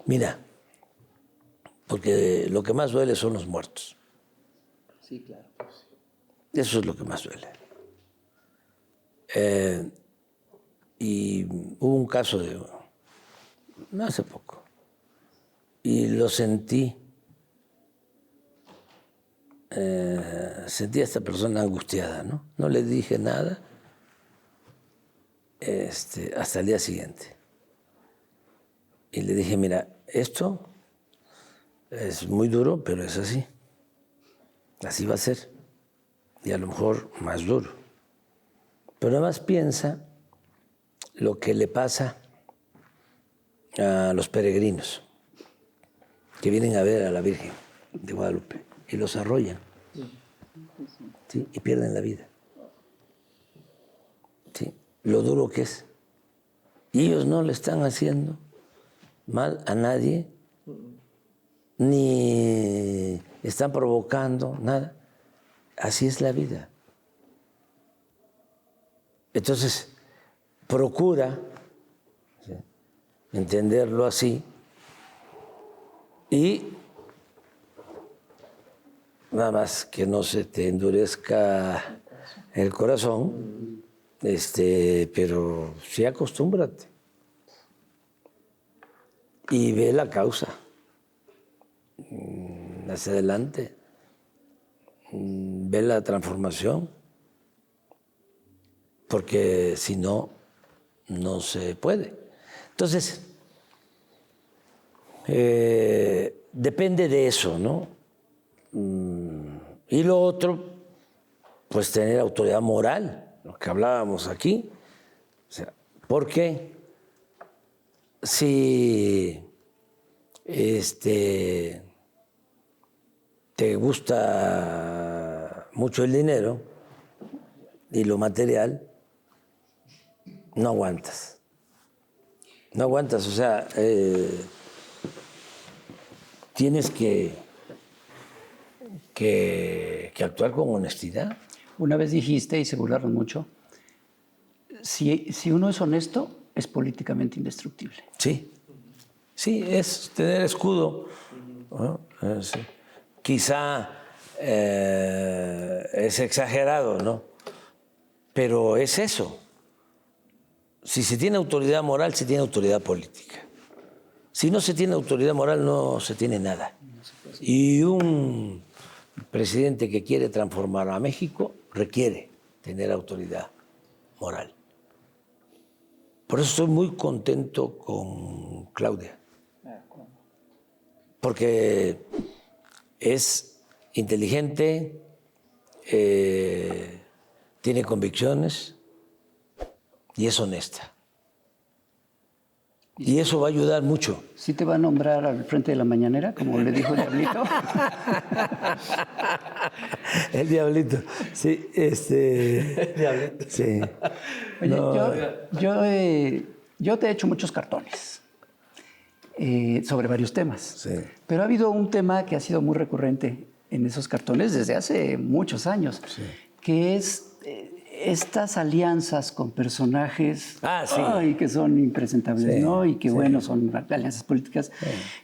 mira, porque lo que más duele son los muertos. Sí, claro. Eso es lo que más duele. Y hubo un caso no hace poco, y lo sentí. Sentí a esta persona angustiada, ¿no? No le dije nada hasta el día siguiente. Y le dije, mira, esto es muy duro, pero es así. Así va a ser. Y a lo mejor más duro. Pero además piensa lo que le pasa a los peregrinos que vienen a ver a la Virgen de Guadalupe y los arrollan, ¿sí? Y pierden la vida. ¿Sí? Lo duro que es. Y ellos no le están haciendo mal a nadie, ni están provocando nada. Así es la vida. Entonces, procura, ¿sí?, entenderlo así y nada más que no se te endurezca el corazón, pero sí acostúmbrate y ve la causa hacia adelante, ve la transformación, porque si no, no se puede. Entonces, depende de eso, ¿no? Y lo otro, pues tener autoridad moral, lo que hablábamos aquí. O sea, porque si te gusta mucho el dinero y lo material, no aguantas. No aguantas, o sea, tienes que actuar con honestidad. Una vez dijiste, y se burlaron mucho, si uno es honesto, es políticamente indestructible. Sí, sí, es tener escudo, ¿no? Sí. Quizá es exagerado, ¿no? Pero es eso. Si se tiene autoridad moral, se tiene autoridad política. Si no se tiene autoridad moral, no se tiene nada. Y un presidente que quiere transformar a México requiere tener autoridad moral. Por eso estoy muy contento con Claudia. Porque es inteligente, tiene convicciones y es honesta. Y eso va a ayudar mucho. ¿Sí te va a nombrar al frente de la mañanera, como le dijo el Diablito? El Diablito, sí, El Diablito. Sí. Oye, No. yo te he hecho muchos cartones sobre varios temas. Sí. Pero ha habido un tema que ha sido muy recurrente en esos cartones desde hace muchos años, que es estas alianzas con personajes que son impresentables, ¿no? Y que, bueno, son alianzas políticas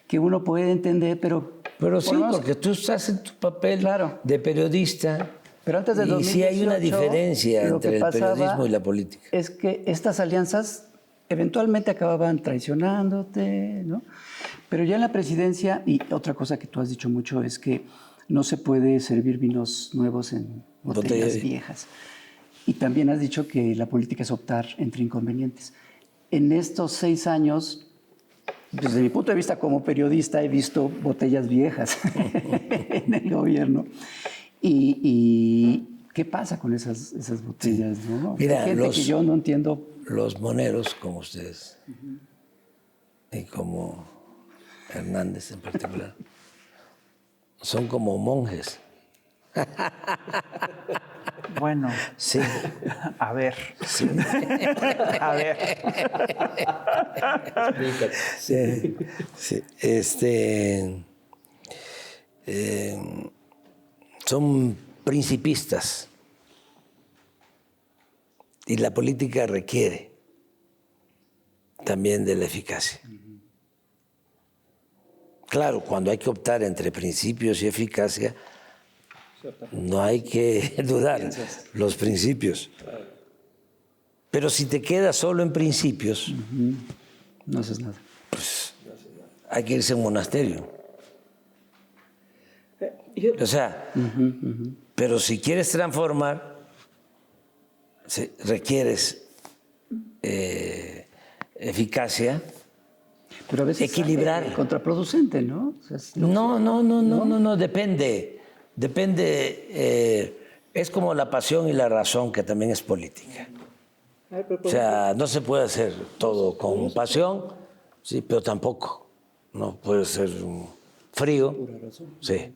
que uno puede entender, pero sí, porque tú estás en tu papel de periodista. Pero antes de 2018, sí hay una diferencia entre el periodismo y la política. Es que estas alianzas eventualmente acababan traicionándote, ¿no? Pero ya en la presidencia, y otra cosa que tú has dicho mucho es que no se puede servir vinos nuevos en botellas viejas. Y también has dicho que la política es optar entre inconvenientes. En estos 6 años, desde mi punto de vista como periodista, he visto botellas viejas en el gobierno. ¿Y qué pasa con esas botellas? ¿No? Mira, hay gente que yo no entiendo. Los moneros, como ustedes, y como Hernández en particular, son como monjes. Bueno, Sí. a ver. Sí. A ver. Sí, sí. Son principistas y la política requiere también de la eficacia. Claro, cuando hay que optar entre principios y eficacia, no hay que dudar los principios. Pero si te quedas solo en principios, No haces nada. hay que irse a un monasterio. O sea, pero si quieres transformar, requieres eficacia, Pero a veces equilibrar. sale contraproducente, ¿no? O sea, No, depende. Depende, es como la pasión y la razón, que también es política. O sea, no se puede hacer todo con pasión, sí, pero tampoco. No puede ser frío. Sí.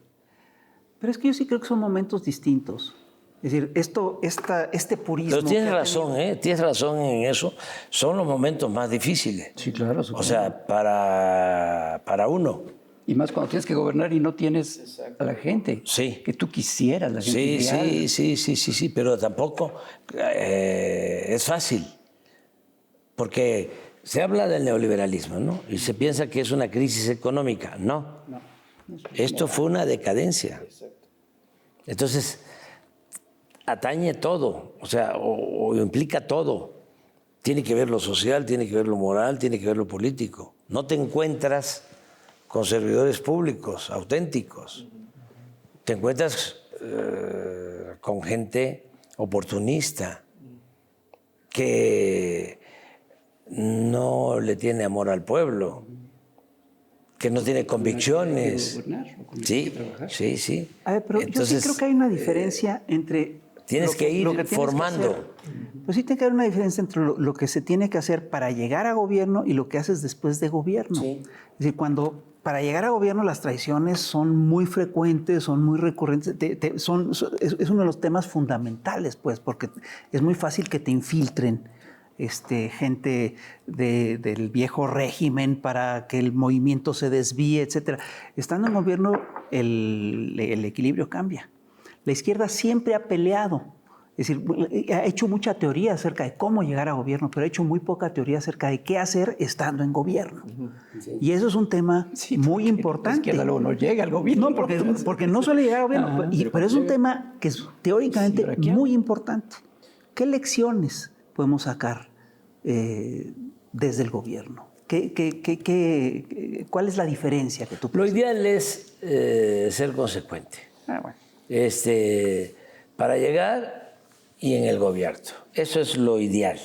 Pero es que yo sí creo que son momentos distintos. Es decir, este purismo. Pero tienes que ha razón, tenido- tienes razón en eso. Son los momentos más difíciles. Sí, claro. O sea, para uno. Y más cuando tienes que gobernar y no tienes a la gente Sí. que tú quisieras, la gente ideal. Sí, pero tampoco es fácil. Porque se habla del neoliberalismo, ¿no? Y se piensa que es una crisis económica. No. Esto fue una decadencia. Entonces, atañe todo, o sea, o implica todo. Tiene que ver lo social, tiene que ver lo moral, tiene que ver lo político. No te encuentras con servidores públicos auténticos. Te encuentras con gente oportunista que no le tiene amor al pueblo, que no tiene convicciones. Sí. A ver, pero yo sí Entonces, creo que hay una diferencia entre... tienes lo que ir lo tienes que formando. hacer. Pues sí tiene que haber una diferencia entre lo que se tiene que hacer para llegar a gobierno y lo que haces después de gobierno. Es decir, para llegar a gobierno las traiciones son muy frecuentes, son muy recurrentes, es uno de los temas fundamentales, pues, porque es muy fácil que te infiltren gente del viejo régimen para que el movimiento se desvíe, etcétera. Estando en gobierno, el equilibrio cambia. La izquierda siempre ha peleado, es decir, ha hecho mucha teoría acerca de cómo llegar a gobierno, pero ha hecho muy poca teoría acerca de qué hacer estando en gobierno. Y eso es un tema muy importante. La izquierda luego no llega al gobierno. No, porque no suele llegar al gobierno, pero es un tema que es teóricamente muy importante. ¿Qué lecciones podemos sacar desde el gobierno? ¿Cuál es la diferencia que tú Lo ideal es ser consecuente. Bueno. Para llegar y en el gobierno. Eso es lo ideal.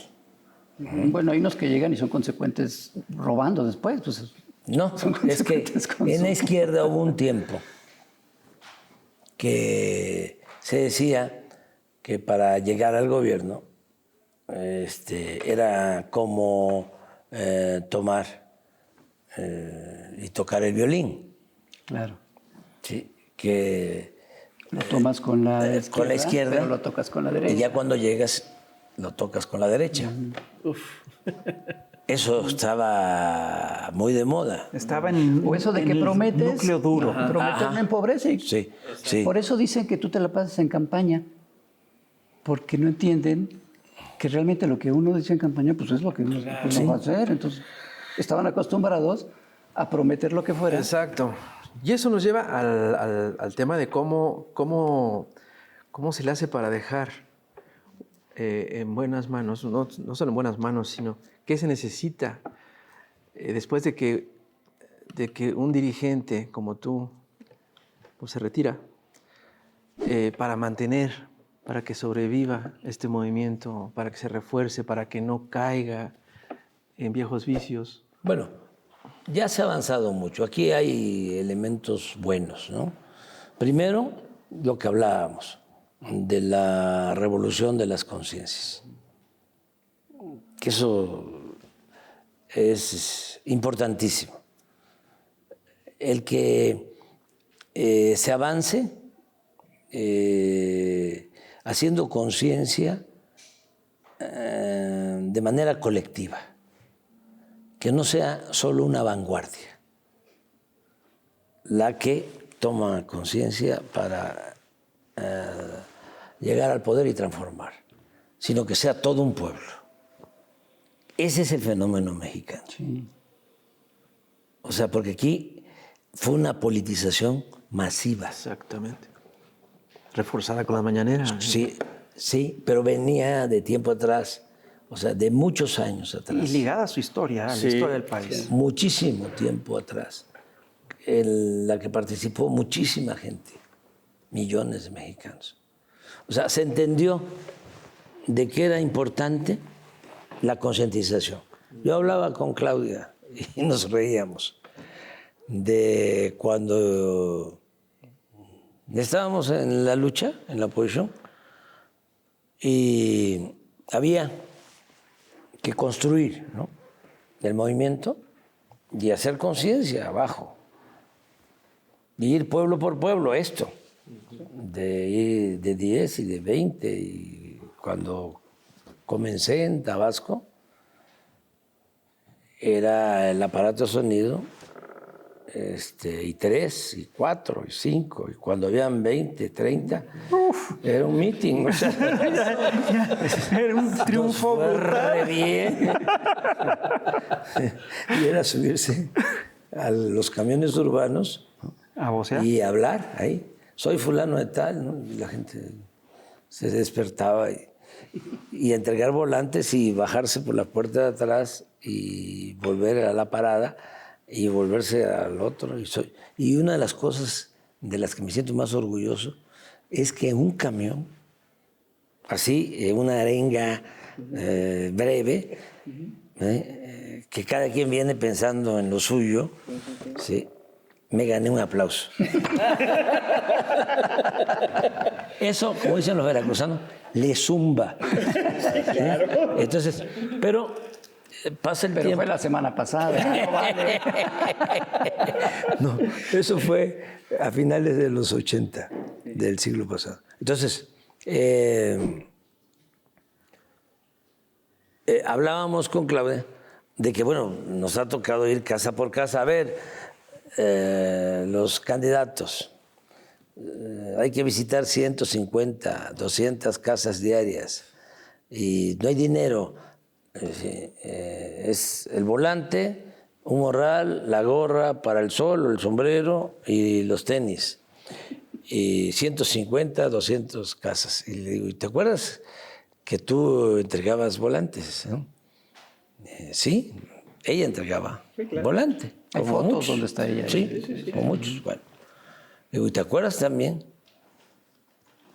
Bueno, hay unos que llegan y son consecuentes robando después. Pues, No, son es que consecuentes con en la su- izquierda hubo un tiempo que se decía que para llegar al gobierno era como tomar y tocar el violín. Claro. ¿Sí? Que Lo tomas con la izquierda, pero lo tocas con la derecha. y ya cuando llegas lo tocas con la derecha. Eso estaba muy de moda. Estaba en, O eso de en que el prometes. núcleo duro. Prometer no empobrece. Sí, sí. Por eso dicen que tú te la pasas en campaña, porque no entienden que realmente lo que uno dice en campaña, pues es lo que uno va a hacer. Entonces, estaban acostumbrados a prometer lo que fuera. Exacto. Y eso nos lleva al tema de cómo se le hace para dejar en buenas manos, no solo en buenas manos, sino qué se necesita después de que un dirigente como tú pues, se retira para mantener para que sobreviva este movimiento, para que se refuerce, para que no caiga en viejos vicios? Bueno, ya se ha avanzado mucho. Aquí hay elementos buenos, ¿no? Primero, lo que hablábamos de la revolución de las conciencias. Que eso es importantísimo. El que se avance haciendo conciencia de manera colectiva, que no sea solo una vanguardia la que toma conciencia para llegar al poder y transformar, sino que sea todo un pueblo. Ese es el fenómeno mexicano. Sí. O sea, porque aquí fue una politización masiva. Exactamente. Reforzada con la mañanera. Sí, sí, pero venía de tiempo atrás, o sea, de muchos años atrás. Y ligada a su historia, a la historia del país. Muchísimo tiempo atrás, en la que participó muchísima gente, millones de mexicanos. O sea, se entendió de que era importante la concientización. Yo hablaba con Claudia y nos reíamos de cuando estábamos en la lucha, en la oposición, y había que construir, ¿no?, el movimiento y hacer conciencia abajo. Y ir pueblo por pueblo, esto, de ir de 10 y de 20. Y cuando comencé en Tabasco, era el aparato de sonido, y 3, y 4, y 5, y cuando habían 20, 30, era un meeting. O sea, Era un triunfo fue brutal. re bien. Y era subirse a los camiones urbanos A vocear. y hablar ahí. Soy fulano de tal, ¿no? Y la gente se despertaba y entregar volantes y bajarse por la puerta de atrás y volver a la parada y volverse al otro. Y una de las cosas de las que me siento más orgulloso es que un camión, así, una arenga breve, que cada quien viene pensando en lo suyo, ¿sí?, me gané un aplauso. Eso, como dicen los veracruzanos, le zumba. Claro. Entonces, pero pasa el tiempo. Fue la semana pasada. No vale. No, eso fue a finales de los 80 del siglo pasado. Entonces, hablábamos con Claudia de que, bueno, nos ha tocado ir casa por casa a ver los candidatos. Hay que visitar 150, 200 casas diarias y no hay dinero. Es el volante, un morral, la gorra para el sol o el sombrero y los tenis. Y 150, 200 casas. Y le digo, ¿te acuerdas que tú entregabas volantes, ¿no? Sí, ella entregaba volante. Hay como fotos muchos. donde está ella. Sí, como muchos. Bueno, le digo, ¿y te acuerdas también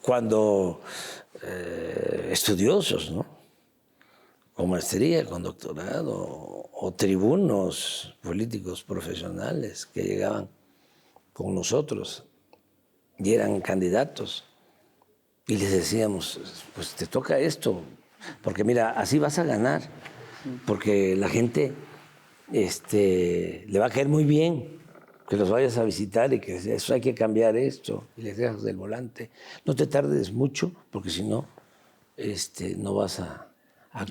cuando estudiosos, ¿no?, con maestría, con doctorado, o tribunos políticos profesionales que llegaban con nosotros y eran candidatos? Y les decíamos, pues te toca esto, porque mira, así vas a ganar, porque la gente le va a caer muy bien que los vayas a visitar y que eso hay que cambiar esto, y les dejas del volante. No te tardes mucho, porque si no, no vas a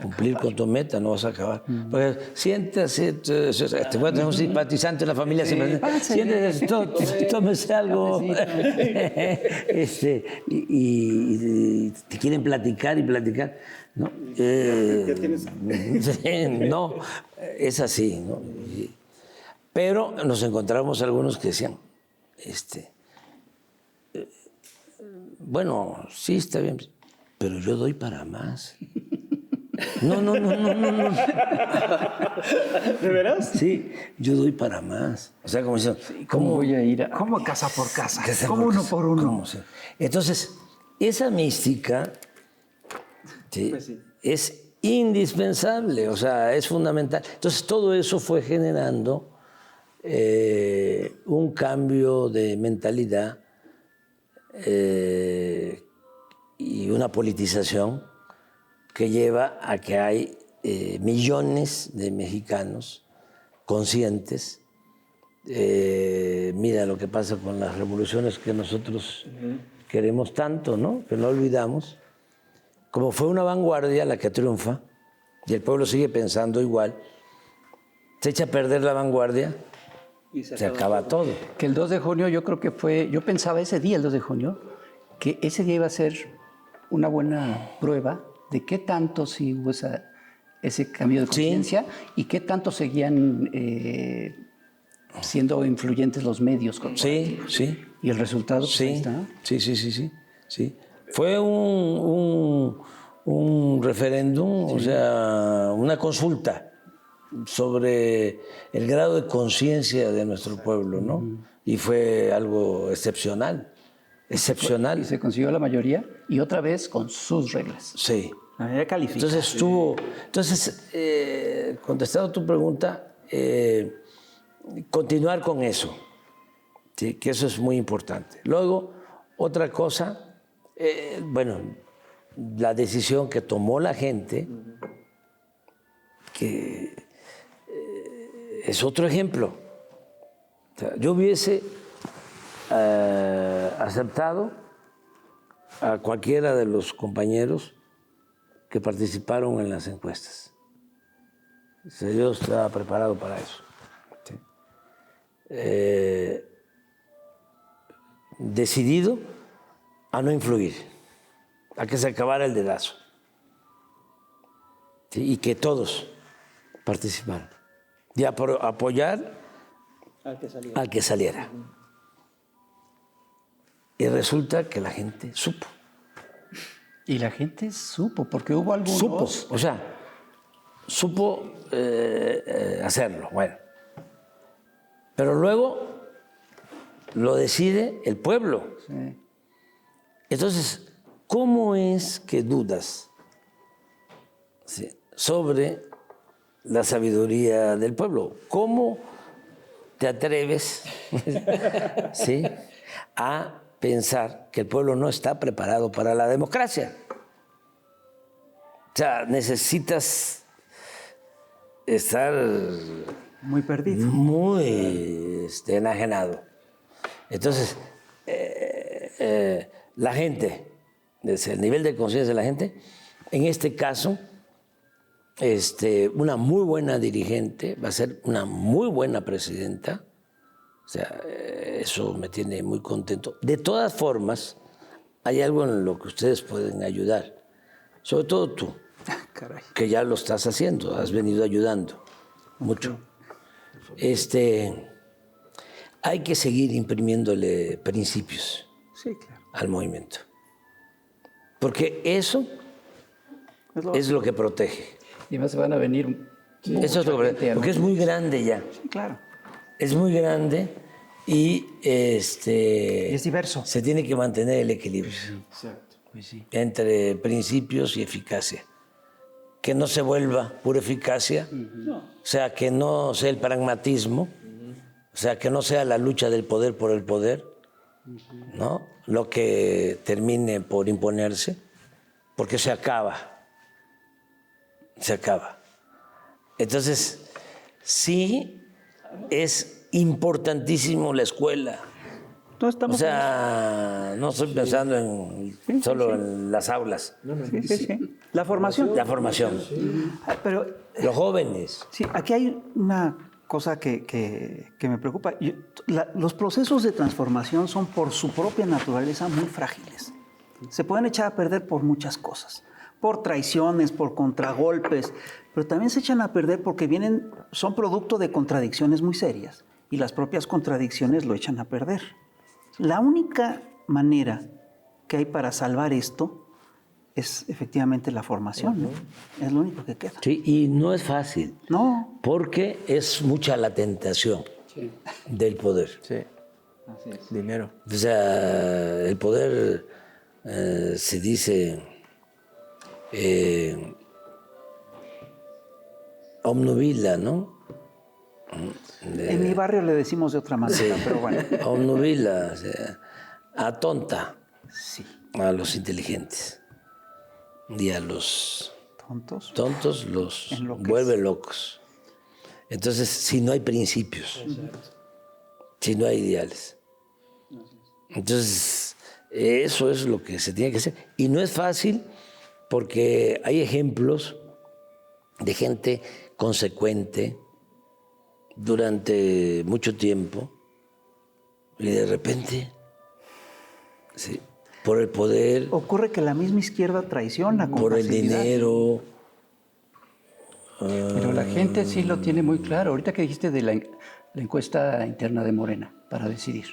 cumplir con tu meta, no vas a acabar. Porque siéntase, te voy a tener un simpatizante en la familia, siéntese, tómese algo. Y te quieren platicar y platicar. No, no, es así, ¿no? Pero nos encontramos algunos que decían, bueno, sí, está bien, pero yo doy para más. No. ¿De veras? Sí, yo doy para más. O sea, como dicen, ¿Cómo voy a ir a...? ¿Cómo casa por casa? casa ¿Cómo por uno casa? por uno? ¿Cómo? Sí. Entonces, esa mística, ¿sí? Pues sí. Es indispensable, o sea, es fundamental. Entonces, todo eso fue generando un cambio de mentalidad y una politización que lleva a que hay millones de mexicanos conscientes. Mira lo que pasa con las revoluciones que nosotros queremos tanto, ¿no? Que no olvidamos. Como fue una vanguardia la que triunfa y el pueblo sigue pensando igual, se echa a perder la vanguardia, Y se acaba todo. Que el 2 de junio yo creo que fue, yo pensaba ese día, el 2 de junio, que ese día iba a ser una buena prueba de qué tanto sí hubo ese cambio de conciencia y qué tanto seguían siendo influyentes los medios. Sí, sí. Y el resultado, pues, ahí Sí, está. sí. Fue un referéndum, o sea, una consulta sobre el grado de conciencia de nuestro pueblo, ¿no? Y fue algo excepcional, excepcional. Y se consiguió la mayoría y otra vez con sus reglas. Sí. La manera calificada. Entonces, contestando tu pregunta, continuar con eso, ¿sí? Que eso es muy importante. Luego, otra cosa, bueno, la decisión que tomó la gente, que es otro ejemplo. O sea, yo hubiese aceptado a cualquiera de los compañeros que participaron en las encuestas. O sea, yo estaba preparado para eso. ¿Sí? Decidido a no influir, a que se acabara el dedazo. ¿Sí? Y que todos participaran. Y apoyar al que saliera. Y resulta que la gente supo. Y la gente supo, porque hubo algunos... Supo, o sea, supo hacerlo, bueno. Pero luego lo decide el pueblo. Sí. Entonces, ¿cómo es que dudas sobre la sabiduría del pueblo? ¿Cómo te atreves ¿sí? a pensar que el pueblo no está preparado para la democracia? O sea, necesitas estar Muy perdido. muy enajenado. Entonces, la gente, el nivel de conciencia de la gente, en este caso, una muy buena dirigente va a ser una muy buena presidenta. O sea, eso me tiene muy contento. De todas formas, hay algo en lo que ustedes pueden ayudar, sobre todo tú, Caray. que ya lo estás haciendo, has venido ayudando mucho. Hay que seguir imprimiéndole principios Sí, claro. al movimiento, porque eso es lo que protege. Y más se van a venir... Eso es lo que protege, porque es muy grande ya. Sí, claro. Es muy grande y es diverso. se tiene que mantener el equilibrio entre principios y eficacia. Que no se vuelva pura eficacia, o sea, que no sea el pragmatismo, o sea, que no sea la lucha del poder por el poder, ¿no? Lo que termine por imponerse, porque se acaba. Entonces, sí es importantísimo la escuela. No estamos O sea, no estoy pensando solo en las aulas. sí. La formación. La formación. Pero Los jóvenes. sí, aquí hay una cosa que me preocupa. Los procesos de transformación son por su propia naturaleza muy frágiles. Se pueden echar a perder por muchas cosas. Por traiciones, por contragolpes, pero también se echan a perder porque son producto de contradicciones muy serias y las propias contradicciones lo echan a perder. La única manera que hay para salvar esto es efectivamente la formación, ¿no? Es lo único que queda. Sí, y no es fácil, No, porque es mucha la tentación del poder. Sí. Dinero. O sea, el poder se dice obnubila, ¿no? En mi barrio le decimos de otra manera, pero bueno. Obnubila, o sea, atonta Sí. a los inteligentes y a los Tontos. tontos los Enloquece. vuelve locos. Entonces, si no hay principios, si no hay ideales. Entonces, eso es lo que se tiene que hacer. Y no es fácil porque hay ejemplos de gente consecuente durante mucho tiempo y de repente, sí, por el poder, Ocurre que la misma izquierda traiciona con por el facilidad. dinero. Pero la gente sí lo tiene muy claro. Ahorita que dijiste de la encuesta interna de Morena para decidir.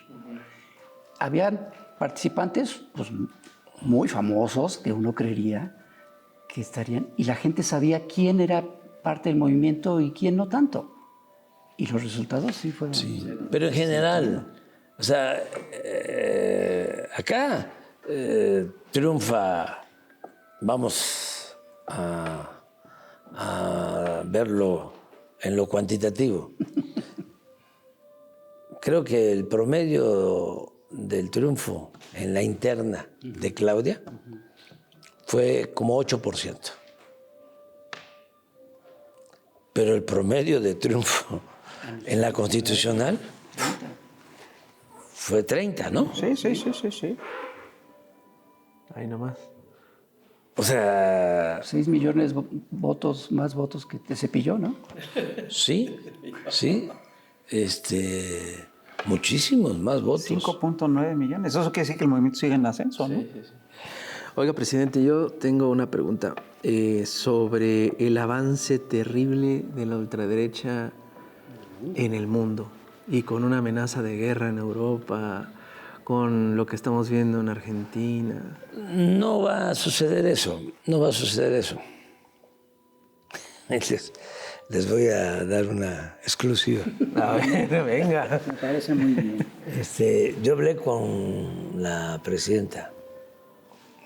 Habían participantes pues, muy famosos que uno creería que estarían, y la gente sabía quién era parte del movimiento y quién no tanto. Y los resultados sí fueron. Sí, pero en general, o sea, acá triunfa, vamos a verlo en lo cuantitativo. Creo que el promedio del triunfo en la interna de Claudia fue como 8%. Pero el promedio de triunfo en la constitucional fue 30, ¿no? Sí. Ahí nomás. O sea, 6 millones votos, más votos que te Cepilló, ¿no? sí, muchísimos más votos. 5.9 millones. Eso quiere decir que el movimiento sigue en ascenso, ¿no? Oiga, presidente, yo tengo una pregunta sobre el avance terrible de la ultraderecha en el mundo y con una amenaza de guerra en Europa, con lo que estamos viendo en Argentina. No va a suceder eso, no va a suceder eso. Les voy a dar una exclusiva. A ver, venga. Me parece muy bien. Yo hablé con la presidenta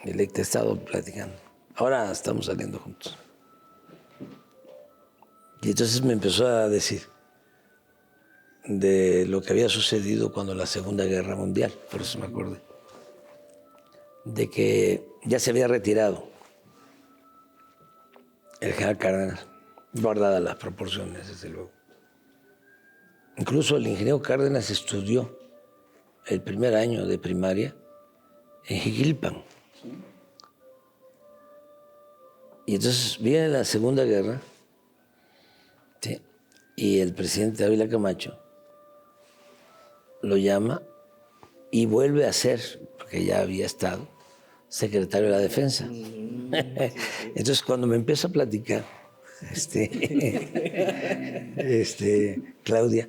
electa, he estado platicando. Ahora estamos saliendo juntos. Y entonces me empezó a decir de lo que había sucedido cuando la Segunda Guerra Mundial, por eso me acordé, de que ya se había retirado el general Cárdenas, guardadas las proporciones, desde luego. Incluso el ingeniero Cárdenas estudió el primer año de primaria en Jiquilpan. Y entonces viene la Segunda Guerra, ¿sí? Y el presidente Ávila Camacho lo llama y vuelve a ser, porque ya había estado, secretario de la Defensa. Entonces, cuando me empieza a platicar, Claudia,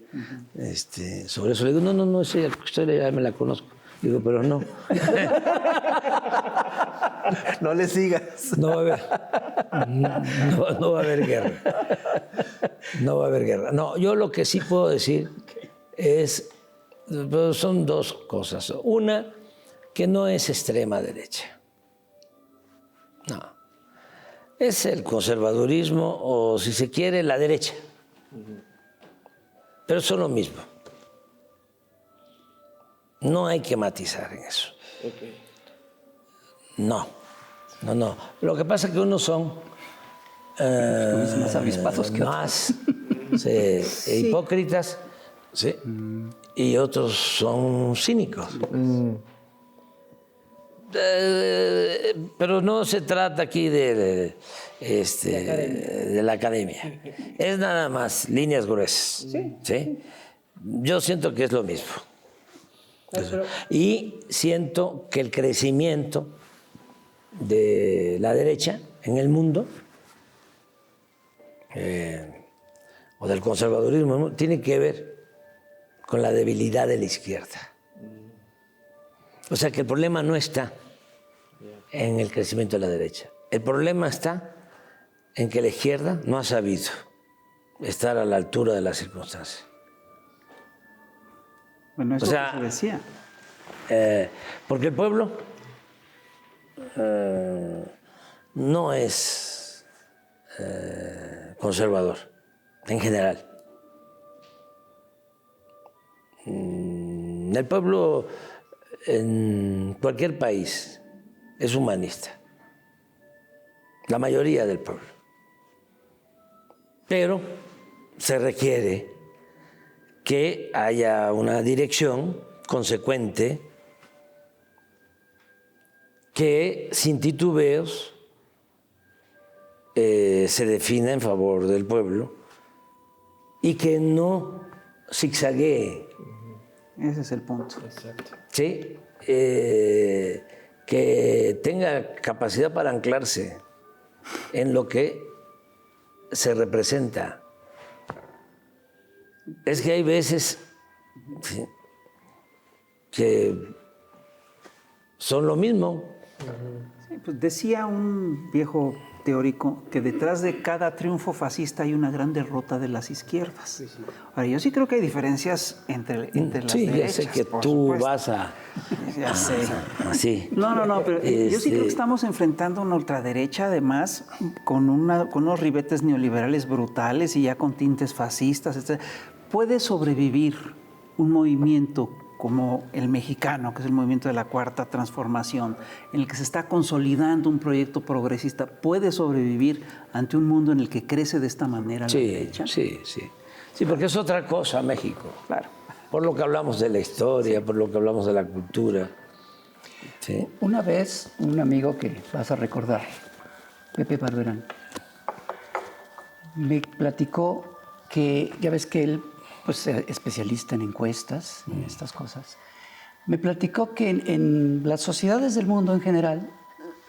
sobre eso, le digo, no, esa historia ya me la conozco. Digo, pero no. No le sigas. No va a haber. No va a haber guerra. No va a haber guerra. No, yo lo que sí puedo decir es, son dos cosas. Una, que no es extrema derecha. No. Es el conservadurismo o, si se quiere, la derecha. Pero son lo mismo. No hay que matizar en eso. No. Lo que pasa es que unos son Más avispados que otros. más hipócritas, ¿sí? Y otros son cínicos. Pero no se trata aquí de la academia. Es nada más líneas gruesas. ¿Sí? Yo siento que es lo mismo. Y siento que el crecimiento de la derecha en el mundo, o del conservadurismo, tiene que ver con la debilidad de la izquierda. O sea que el problema no está en el crecimiento de la derecha. El problema está en que la izquierda no ha sabido estar a la altura de las circunstancias. Bueno, eso O sea, que se decía. Porque el pueblo no es conservador en general. El pueblo en cualquier país es humanista, la mayoría del pueblo. Pero se requiere que haya una dirección consecuente que sin titubeos se defina en favor del pueblo y que no zigzaguee. Ese es el punto. ¿Sí? Que tenga capacidad para anclarse en lo que se representa. Es que hay veces, ¿sí?, que son lo mismo. Sí, pues decía un viejo teórico que detrás de cada triunfo fascista hay una gran derrota de las izquierdas. Ahora, yo sí creo que hay diferencias entre las Sí, derechas. ya sé que por tú supuesto. vas a... Ya sé. Así. No, pero yo sí creo que estamos enfrentando una ultraderecha, además, con unos ribetes neoliberales brutales y ya con tintes fascistas, etc. ¿Puede sobrevivir un movimiento como el mexicano, que es el movimiento de la Cuarta Transformación, en el que se está consolidando un proyecto progresista? ¿Puede sobrevivir ante un mundo en el que crece de esta manera la derecha? Sí, porque es otra cosa México. Claro. Por lo que hablamos de la historia, por lo que hablamos de la cultura. ¿Sí? Una vez, un amigo que vas a recordar, Pepe Barberán, me platicó que, ya ves que él, pues, es especialista en encuestas y en estas cosas, me platicó que en las sociedades del mundo en general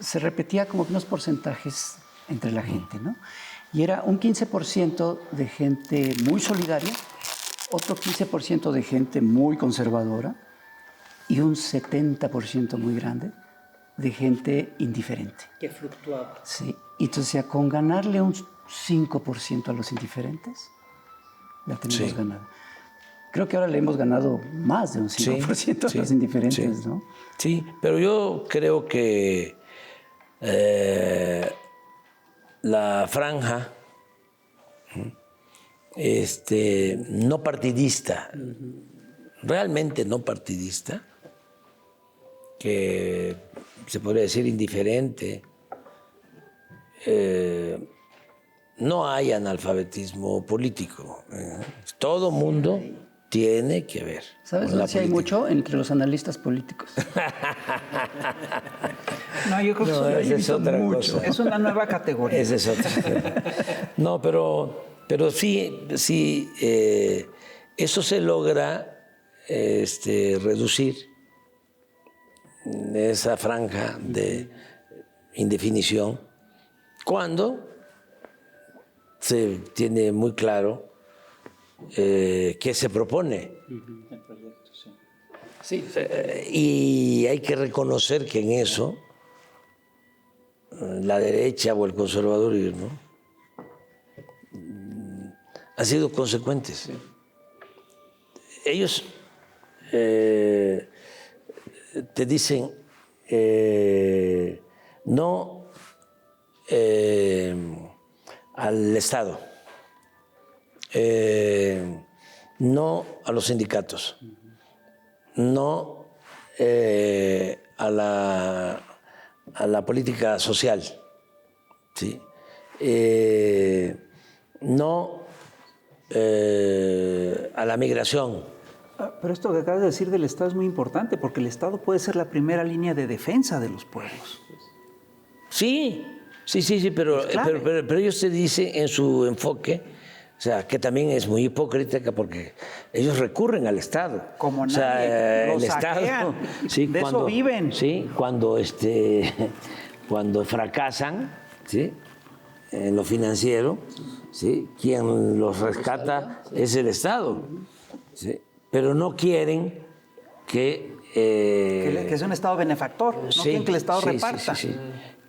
se repetía como que unos porcentajes entre la gente, ¿no? Y era un 15% de gente muy solidaria, otro 15% de gente muy conservadora y un 70% muy grande de gente indiferente. Que fluctuaba. Sí. Y entonces, con ganarle un 5% a los indiferentes, la tenemos ganada. Creo que ahora le hemos ganado más de un 5% a los indiferentes, ¿no? Sí, pero yo creo que la franja no partidista, realmente no partidista, que se podría decir indiferente, no hay analfabetismo político. Todo mundo tiene que ver. ¿Sabes dónde sí hay mucho? Entre los analistas políticos. No, yo creo que esa es otra cosa. Es una nueva categoría. Esa es otra. No, pero sí, eso se logra reducir esa franja de indefinición cuando se tiene muy claro qué se propone. Sí. Y hay que reconocer que en eso la derecha o el conservadurismo han sido consecuentes. Ellos te dicen no al Estado, no a los sindicatos, no a la política social, ¿sí? No a la migración. Pero esto que acabas de decir del Estado es muy importante, porque el Estado puede ser la primera línea de defensa de los pueblos. Sí, pero ellos te dicen en su enfoque, o sea, que también es muy hipócrita porque ellos recurren al Estado. Como nadie, o sea, lo el saquean, Estado, sí, de eso viven. Sí, cuando fracasan, ¿sí?, en lo financiero, ¿sí?, quien los rescata es el Estado, ¿sí? Pero no quieren que es un Estado benefactor, no quieren que el Estado reparta. Sí.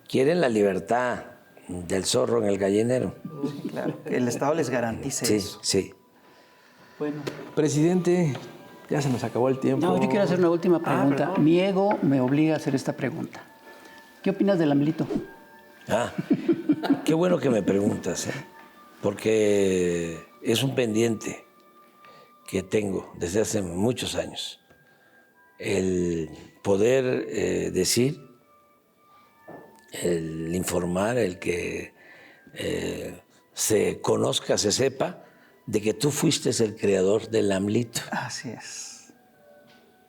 Quieren la libertad del zorro en el gallinero. Claro, que el Estado les garantice eso. Sí. Bueno. Presidente, ya se nos acabó el tiempo. No, yo quiero hacer una última pregunta. Mi ego me obliga a hacer esta pregunta. ¿Qué opinas del Amlito? Ah, qué bueno que me preguntas, porque es un pendiente que tengo desde hace muchos años. El poder decir, el informar, el que se conozca, se sepa de que tú fuiste el creador del AMLito. Así es.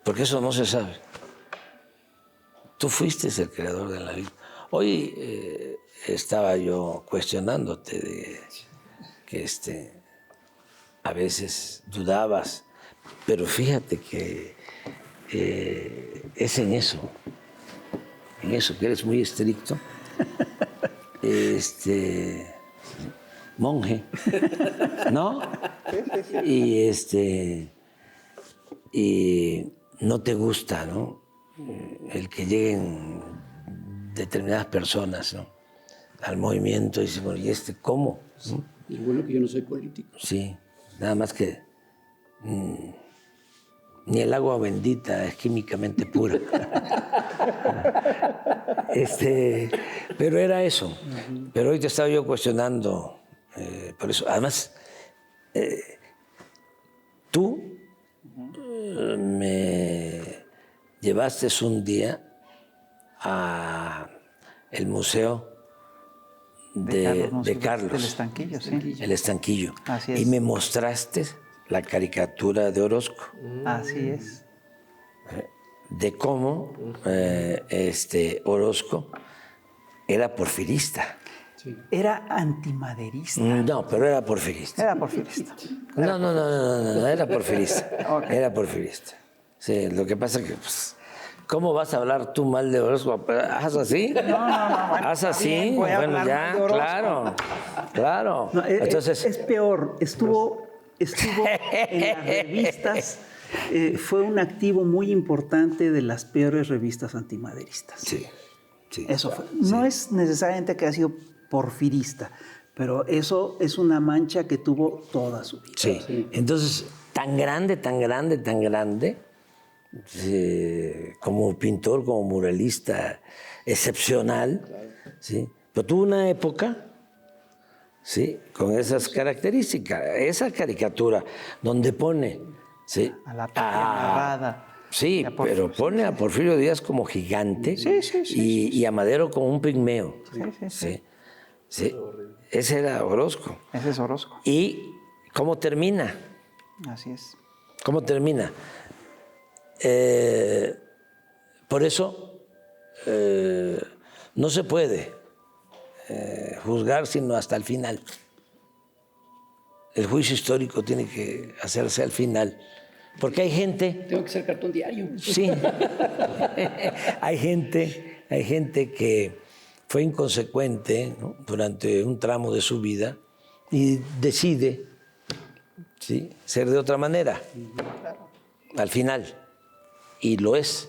Porque eso no se sabe. Tú fuiste el creador del AMLito. Hoy estaba yo cuestionándote de que a veces dudabas, pero fíjate que es en eso que eres muy estricto, monje, ¿no? Y no te gusta, ¿no? El que lleguen determinadas personas, ¿no?, al movimiento y dicen, bueno, ¿y cómo? ¿no? Y lo bueno que yo no soy político. Sí, nada más que ni el agua bendita es químicamente pura. Pero era eso. Pero hoy te estaba yo cuestionando por eso. Además, tú me llevaste un día a el museo de Carlos. Del Estanquillo, sí. El Estanquillo. Así es. Y me mostraste la caricatura de Orozco, Así es. de cómo Orozco era porfirista. Era antimaderista. No, pero era porfirista. Era porfirista. No, era porfirista. Ok. Era porfirista. Sí, lo que pasa es que, pues, ¿cómo vas a hablar tú mal de Orozco? ¿Haz así? No, bueno, ¿Haz así? bien, voy a Bueno, hablar ya, mal de Orozco. claro. No, Entonces, es peor. Estuvo en las revistas. Fue un activo muy importante de las peores revistas antimaderistas. sí. Eso fue. No es necesariamente que haya sido porfirista, pero eso es una mancha que tuvo toda su vida. Sí. Entonces, tan grande, como pintor, como muralista excepcional, ¿sí? Pero tuvo una época, ¿sí?, con esas características. Esa caricatura donde pone, ¿sí?, A la Patria narrada. sí, pero pone a Porfirio Díaz como gigante y a Madero como un pigmeo. Sí. Ese era Orozco. Ese es Orozco. ¿Y cómo termina? Así es. ¿Cómo termina? Por eso no se puede juzgar sino hasta el final. El juicio histórico tiene que hacerse al final. Porque hay gente... Tengo que ser cartón diario. Sí. hay gente que fue inconsecuente, ¿no?, durante un tramo de su vida y decide, ¿sí?, ser de otra manera al final. Y lo es.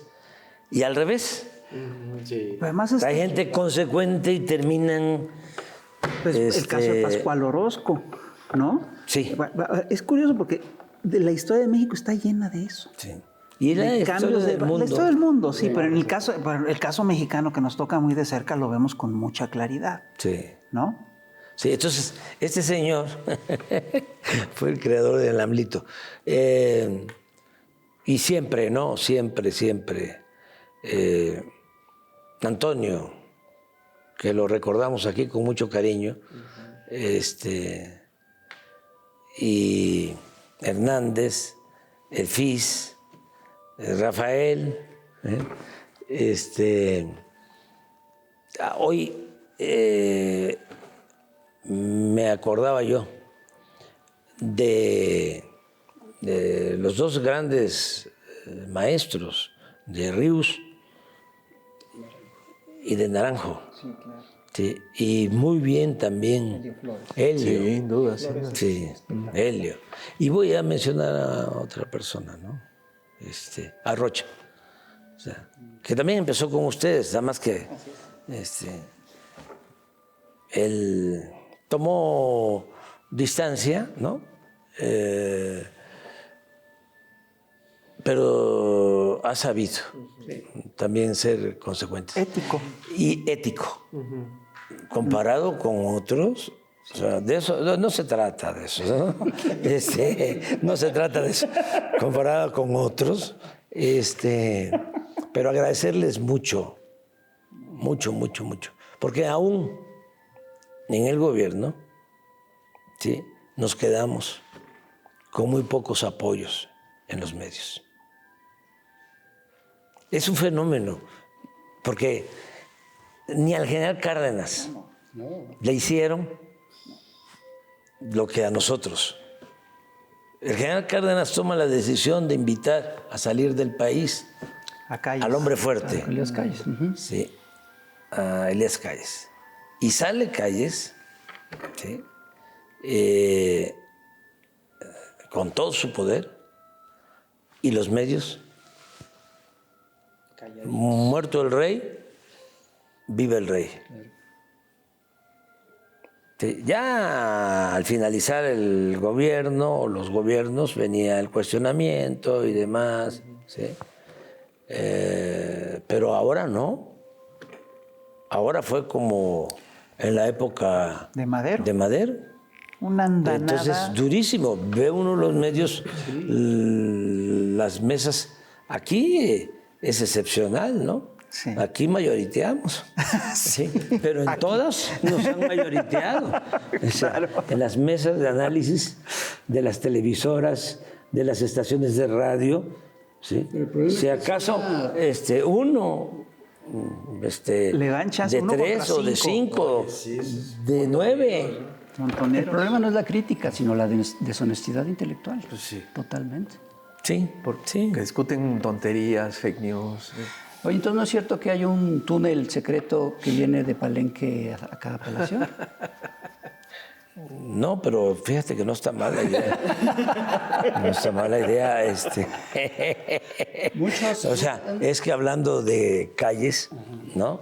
Y al revés. Pero además Hay gente consecuente y terminan... pues, el caso de Pascual Orozco, ¿no? Sí. Es curioso porque la historia de México está llena de eso. Sí. Y la De historia cambios del mundo. La historia del mundo, sí, pero en el caso mexicano que nos toca muy de cerca lo vemos con mucha claridad, Sí. ¿no? Sí, entonces, este señor fue el creador del AMLito. Y siempre, ¿no? Siempre. Antonio, que lo recordamos aquí con mucho cariño, y Hernández, el FIS, Rafael, hoy me acordaba yo de los dos grandes maestros, de Ríos y de Naranjo. Sí, claro. Sí, y muy bien también Helio. Sin duda, sí. Sí, Helio. Y voy a mencionar a otra persona, ¿no? A Rocha. O sea, que también empezó con ustedes, nada más que él tomó distancia, ¿no? Pero ha sabido también ser consecuente. Ético. Y ético. Comparado con otros, o sea, de eso no se trata de eso, ¿no? No se trata de eso. Comparado con otros, pero agradecerles mucho, porque aún en el gobierno, ¿sí?, nos quedamos con muy pocos apoyos en los medios. Es un fenómeno, porque ni al general Cárdenas le hicieron lo que a nosotros. El general Cárdenas toma la decisión de invitar a salir del país al hombre fuerte. Elías Calles. Sí, a Elías Calles. Y sale Calles, ¿sí?, con todo su poder, y los medios, muerto el rey, vive el rey. Sí, ya al finalizar el gobierno, o los gobiernos, venía el cuestionamiento y demás, ¿sí? Pero ahora no. Ahora fue como en la época De Madero. de Madero. Una andanada. Entonces, durísimo. Ve uno los medios, las mesas. Aquí es excepcional, ¿no? Sí. Aquí mayoriteamos. Sí. Pero en todas nos han mayoriteado. O sea, en las mesas de análisis de las televisoras, de las estaciones de radio, ¿sí? Si acaso uno Le dan chance, de uno 3 contra o de 5, de 9. El Montoneros. problema no es la crítica, sino la deshonestidad intelectual. Pues sí. Totalmente. Sí, sí. Que discuten tonterías, fake news. Oye, entonces ¿no es cierto que hay un túnel secreto que viene de Palenque a cada palacio? No, pero fíjate que no está mala idea. No está mala idea. Muchos. O sea, es que hablando de calles, ¿no?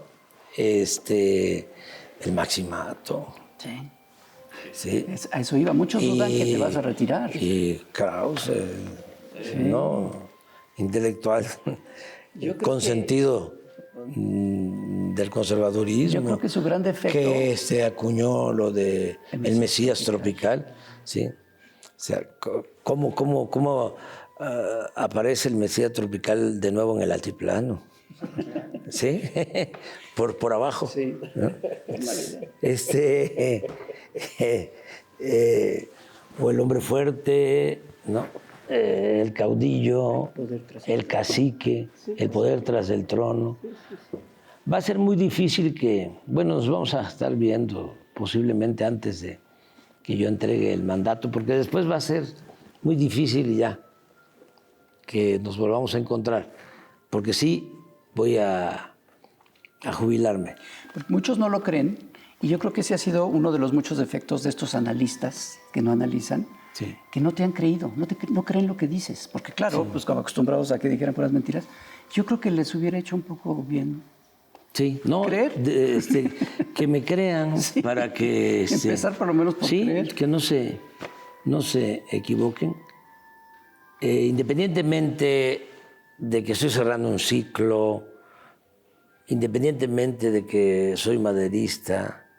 El Maximato. Sí. Sí. A eso iba. Muchos dudan que te vas a retirar. Y Krause, ¿no? Intelectual, Yo creo con que- sentido del conservadurismo. Yo creo que su gran defecto- Que acuñó lo de el Mesías tropical, ¿sí? O sea, ¿cómo aparece el Mesías tropical de nuevo en el altiplano? ¿Sí? Por abajo. Sí. ¿No? O el hombre fuerte, ¿no? El caudillo, el cacique, el poder tras el trono. Va a ser muy difícil nos vamos a estar viendo posiblemente antes de que yo entregue el mandato, porque después va a ser muy difícil ya que nos volvamos a encontrar, porque sí voy a jubilarme. Muchos no lo creen, y yo creo que ese ha sido uno de los muchos defectos de estos analistas que no analizan, Sí. que no te han creído, no creen lo que dices, porque claro, pues como acostumbrados a que dijeran puras mentiras, yo creo que les hubiera hecho un poco bien. Sí, no, ¿Creer? Que me crean para que... Empezar por lo menos por creer. Que no se equivoquen. Independientemente de que estoy cerrando un ciclo, independientemente de que soy maderista,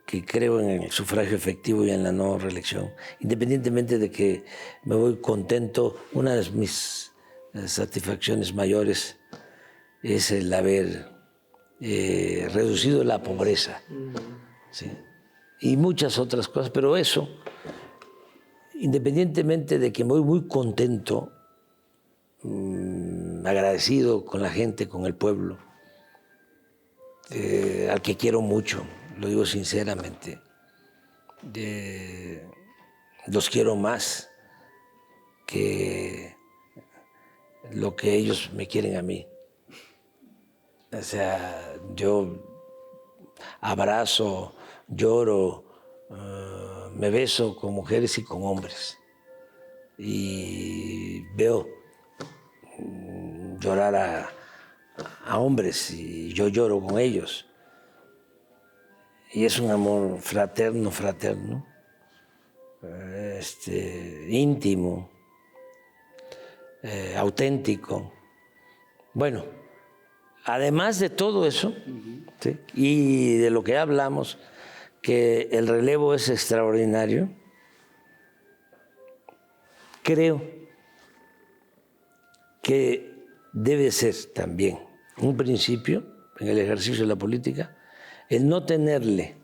que creo en el sufragio efectivo y en la no reelección, independientemente de que me voy contento, una de mis satisfacciones mayores es el haber reducido la pobreza, ¿sí? Y muchas otras cosas, pero eso, independientemente de que me voy muy contento, agradecido con la gente, con el pueblo, al que quiero mucho, lo digo sinceramente, los quiero más que lo que ellos me quieren a mí. O sea, yo abrazo, lloro, me beso con mujeres y con hombres. Y veo llorar a hombres y yo lloro con ellos. Y es un amor fraterno, íntimo. auténtico. Bueno, además de todo eso, ¿sí? Y de lo que hablamos, que el relevo es extraordinario, creo que debe ser también un principio en el ejercicio de la política el no tenerle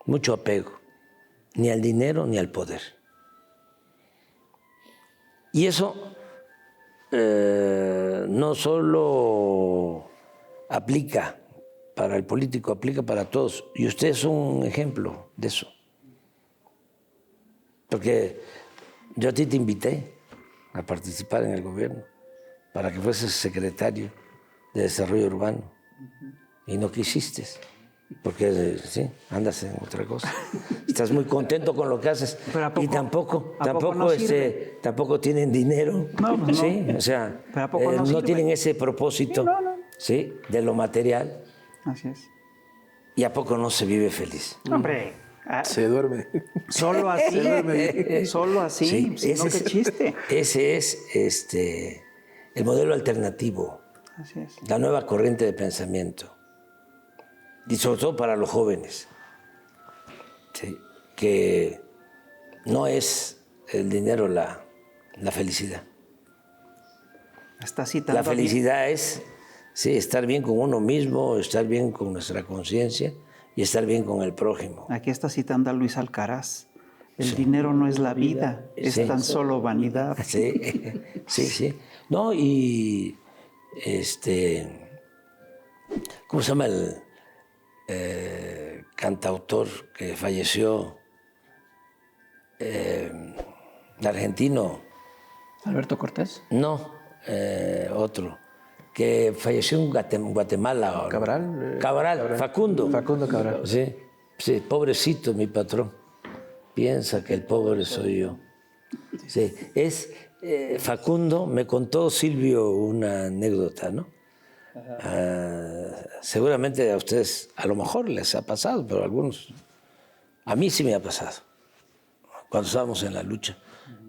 mucho apego ni al dinero ni al poder. Y eso no solo aplica para el político, aplica para todos. Y usted es un ejemplo de eso. Porque yo a ti te invité a participar en el gobierno para que fueses secretario de Desarrollo Urbano y no quisiste, porque sí, andas en otra cosa. Estás muy contento con lo que haces y tampoco tienen dinero, No, pues ¿sí? no. O sea, Pero ¿a poco no no sirve? tienen ese propósito, ¿sí? De lo material. Así es. ¿Y a poco no se vive feliz? Hombre, Se duerme. solo así, solo así, Sí, si no, qué chiste. Ese es el modelo alternativo, Así es. la nueva corriente de pensamiento. Y sobre todo para los jóvenes, ¿sí? Que no es el dinero la felicidad. Está citando La felicidad es, sí, estar bien con uno mismo, estar bien con nuestra conciencia y estar bien con el prójimo. Aquí está citando a Luis Alcaraz. El dinero no es la vida, es Sí. tan solo vanidad. Sí, sí, sí. No, y ¿cómo se llama el cantautor que falleció? Argentino. Alberto Cortés. No, otro. Que falleció en Guatemala. Cabral. Cabral, Facundo. Facundo Cabral. Sí, sí, pobrecito mi patrón. Piensa que el pobre soy yo. Sí, es Facundo, me contó Silvio una anécdota, ¿no? Seguramente a ustedes, a lo mejor les ha pasado, pero a algunos, a mí sí me ha pasado. Cuando estábamos en la lucha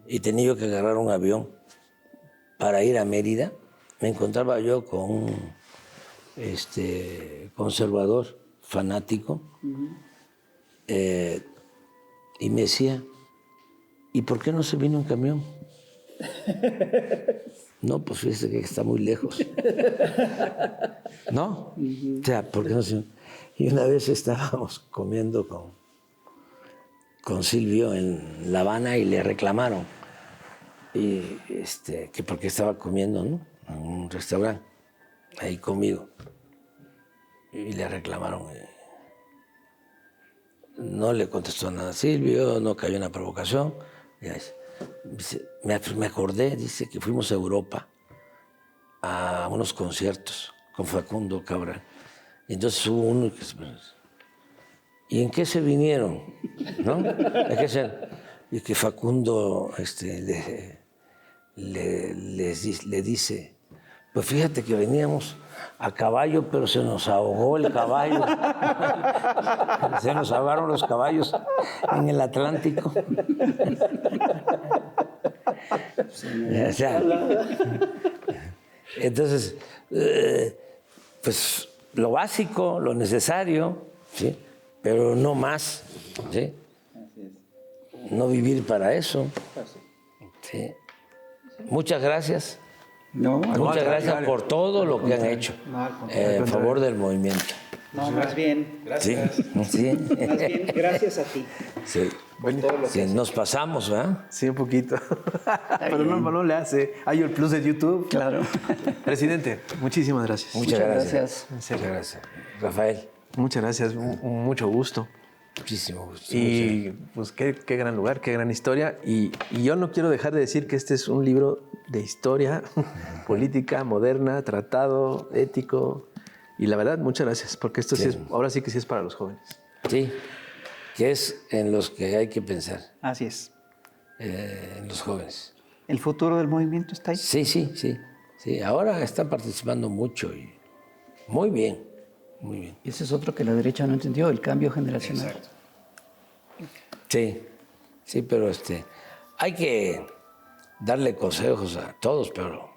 y tenía yo que agarrar un avión para ir a Mérida, me encontraba yo con un conservador fanático y me decía, ¿y por qué no se vino en camión? No, pues fíjese que está muy lejos. ¿No? O sea, ¿por qué no se...? Y una vez estábamos comiendo con Silvio en La Habana y le reclamaron y que porque estaba comiendo, ¿no? En un restaurante ahí conmigo y le reclamaron. No le contestó nada a Silvio, no cayó en la provocación. Me acordé, dice, que fuimos a Europa a unos conciertos con Facundo Cabral. Y entonces hubo uno que... ¿Y en qué se vinieron? ¿No? Y que Facundo le dice, pues fíjate que veníamos a caballo, pero se nos ahogó el caballo. Se nos ahogaron los caballos en el Atlántico. O sea, entonces, pues lo básico, lo necesario, ¿sí? Pero no más, ¿sí? No vivir para eso. ¿Sí? Muchas gracias. No, Muchas gracias por todo lo que han hecho en favor del movimiento. No, más bien, Sí, sí. más bien, gracias a ti. Sí. Sí, nos pasamos, ¿verdad? Sí, un poquito. Pero no le hace. Hay el plus de YouTube. claro. Presidente, muchísimas gracias. Muchas gracias. gracias. Muchas gracias. Rafael, Muchas gracias. Mucho gusto. muchísimo gusto. Y pues qué gran lugar, qué gran historia. Y yo no quiero dejar de decir que este es un libro de historia política moderna, tratado, ético. Y la verdad, muchas gracias, porque esto sí es, ahora sí que sí es para los jóvenes. Sí, que es en los que hay que pensar, Así es. en los jóvenes. El futuro del movimiento está ahí. Sí, sí, sí. Sí, ahora están participando mucho y muy bien, muy bien. Y ese es otro que la derecha no entendió, el cambio generacional. Sí, sí, pero hay que darle consejos a todos, pero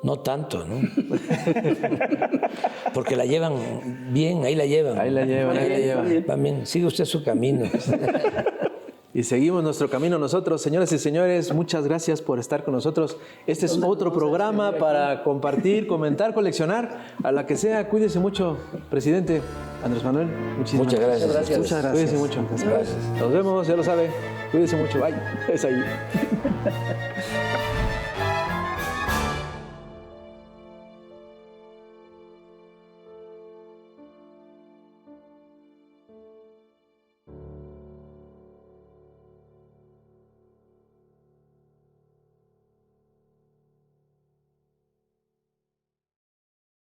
no tanto, ¿no? Porque la llevan bien, ahí la llevan. Ahí la llevan. Van bien. Sigue usted su camino. Y seguimos nuestro camino nosotros. Señoras y señores, muchas gracias por estar con nosotros. Este es otro programa para compartir, comentar, coleccionar. A la que sea, cuídese mucho, presidente Andrés Manuel. Muchas gracias. Muchas gracias. Cuídese mucho. Gracias. Nos vemos, ya lo sabe. Cuídese mucho. Bye. Es ahí.